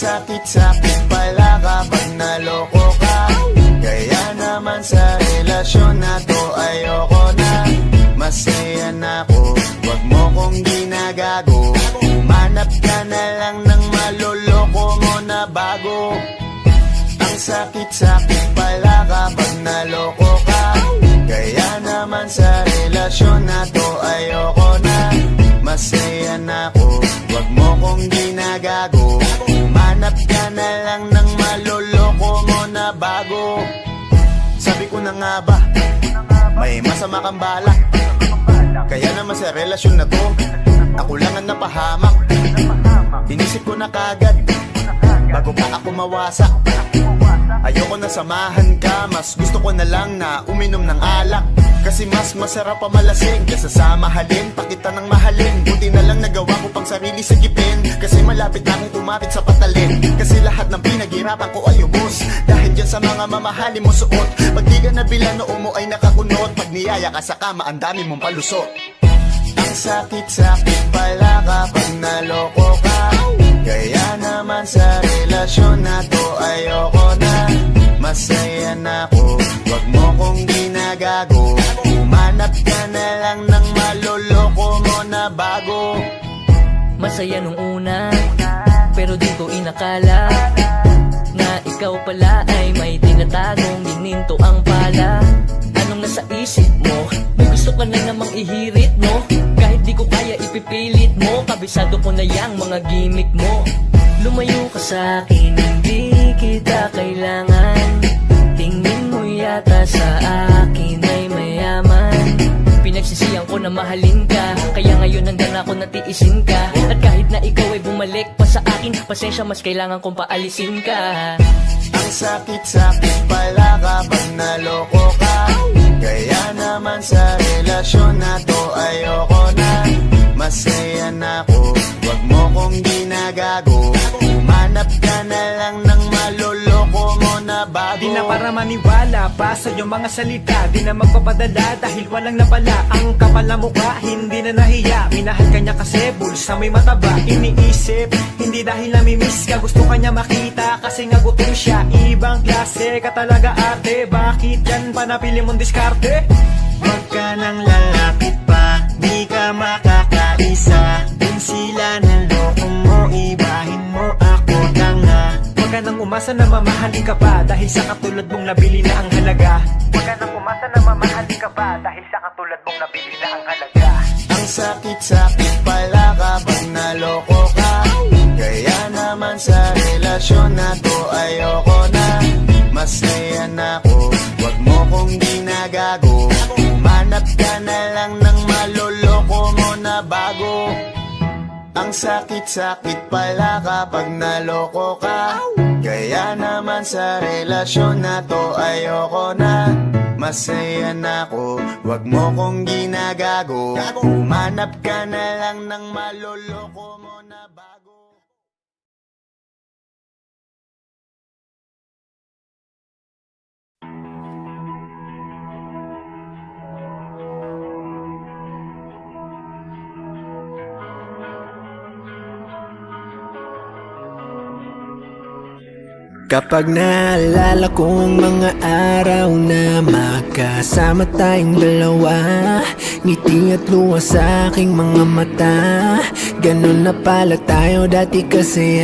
sakit-sakit pala kapag naloko ka. Kaya naman sa relasyon na to ayoko na. Masaya na ako, wag mo kong ginagago. Umanap ka na lang ng maloloko mo na bago. Ang sakit-sakit pala kapag naloko ka. Kaya naman sa relasyon na to ayoko na. Masaya na ako, wag mo kong ginagago. Umanap ka na lang ng maloloko mo na bago. Sabi ko na nga ba, may masama kang balak. Kaya naman sa relasyon na to, ako lang ang napahamak. Inisip ko na kagad, bago pa ako mawasak. Ayoko na samahan ka, mas gusto ko na lang na uminom ng alak. Kasi mas masarap pa malasing kesa sa mahalin, pakita ng mahalin. Buti na lang nagawa ko pang sarili sa gipin. Kasi malapit na akong tumapit sa patalin. Kasi lahat ng pinaghirapan ko ay ubos dahil dyan sa mga mamahalin mo suot. Pag di ka nabila noo mo ay nakakunot. Pag niyaya ka sa kama ang dami mong palusot. Ang sakit-sakit pala kapag naloko ka. Kaya naman sa relasyon na to ayoko na. Masaya na ako, wag mo kong ginagago. Umanap ka na lang ng maloloko mo na bago. Masaya nung una, pero di ko inakala na ikaw pala ay may tinatagong gininto ang pala. Anong nasa isip mo? May gusto ka na namang ihirit, no? Kahit di ko kaya ipipilit mo, kabisado ko na yang mga gimmick mo. Lumayo ka sa akin, hindi kita kailangan. Tingin mo yata sa akin ay mayaman. Pinagsisiyan ko na mahalin ka, kaya ngayon hanggang ako natiisin ka. At kahit na ikaw ay bumalik pa sa akin, pasensya mas kailangan kong paalisin ka. Ang sakit-sakit pala kapag naloko ka. Kaya naman sa relasyon na to ayoko na. Masaya na ako, wag mo kong ginagago. Umanap ka na lang ng maloloko mo na bago. Di na para maniwala pa sa iyong mga salita. Di na magpapadala dahil walang napala. Ang kapal na mukha, hindi na nahiya. Minahal ka niya kasi bulsa may mataba. Iniisip, hindi dahil namimiss ka. Gusto ka niya makita kasi nga gutom siya. Ibang klase ka talaga ate. Bakit yan pa napili mong diskarte? Wag ka nang lalapit pa, di ka makakaisa. Kung sila naloko mo, ibahin mo ako tanga. Huwag ka nang umasa na mamahalin ka pa dahil sa katulad mong nabili na ang halaga. Huwag ka nang umasa na mamahalin ka pa dahil sa katulad mong nabili na ang halaga. Ang sakit-sakit pala kapag naloko ka. Kaya naman sa relasyon na to ayoko na. Masaya na ako, wag mo kong ginagago. Umanap ka na lang ng maloloko mo na bago. Ang sakit-sakit pala kapag naloko ka. Kaya naman sa relasyon na to ayoko na. Masaya na ako, wag mo kong ginagago. Umanap ka na lang ng maloloko mo na bago. Kapag naalala ko ang mga araw na magkasama tayong dalawa, ngiti at luha sa aking mga mata. Ganun na pala tayo dati kasi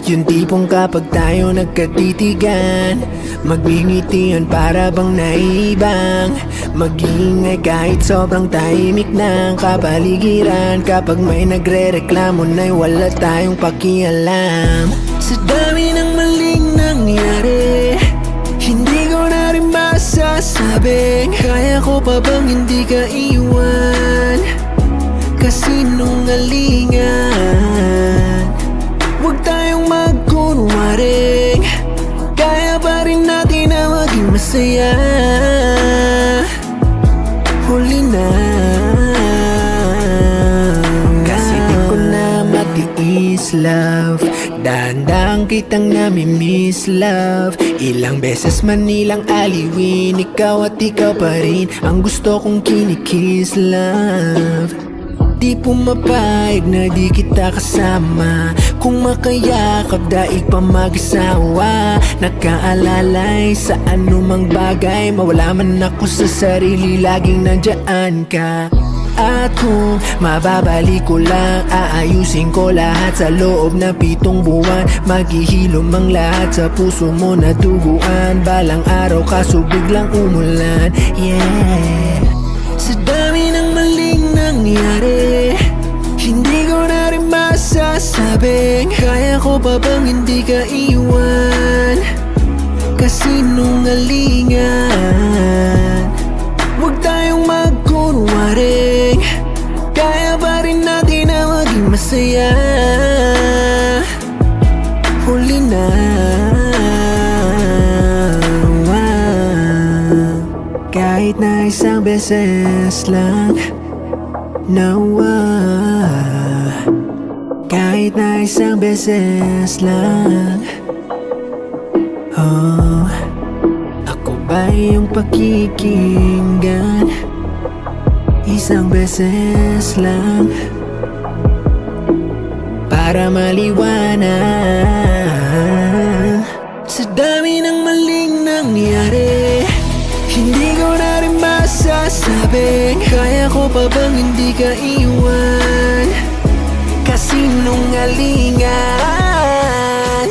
yung tipong kapag tayo nagkatitigan, magngingitian para bang naibang. Mag-iingay kahit sobrang tahimik ng kapaligiran. Kapag may nagre-reklamo na'y wala tayong pakialam. Sa dami ng maling nangyari, hindi ko na rin masasabing kaya ko pa bang hindi ka iwan. Kasinungalingan, huwag tayong magkunwaring kaya pa rin natin na maging masaya. Huli na, kasi di ko na matiis love. Dahan-dahan kitang nami-miss love. Ilang beses man nilang aliwin, ikaw at ikaw pa rin ang gusto kong kinikiss love. Di pumapayag na di kita kasama. Kung makayakap daig pa mag-asawa. Nakaalalay sa anumang bagay. Mawala man ako sa sarili, laging nandyan ka. At kung mababalik ko lang, aayusin ko lahat sa loob ng 7 buwan. Maghihilom ang lahat sa puso mo na duguan. Balang araw kaso biglang umulan. Yeah. Sa dami ng maling nangyari, hindi ko na rin masasabing kaya ko pa bang hindi ka iwan. Kasinungalingan, huwag tayong magkunwaring. Kaya pa rin natin na maging masaya. Huli na, kahit na isang beses lang. Nawa, kahit na isang beses lang. Oh, ako ba yung pakikinggan? Isang beses lang para maliwanag. Sa dami ng maling nangyari, hindi ko na rin masasabing kaya ko pa bang hindi ka iwan. Kasinungalingan,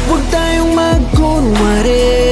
huwag tayong magkunwari.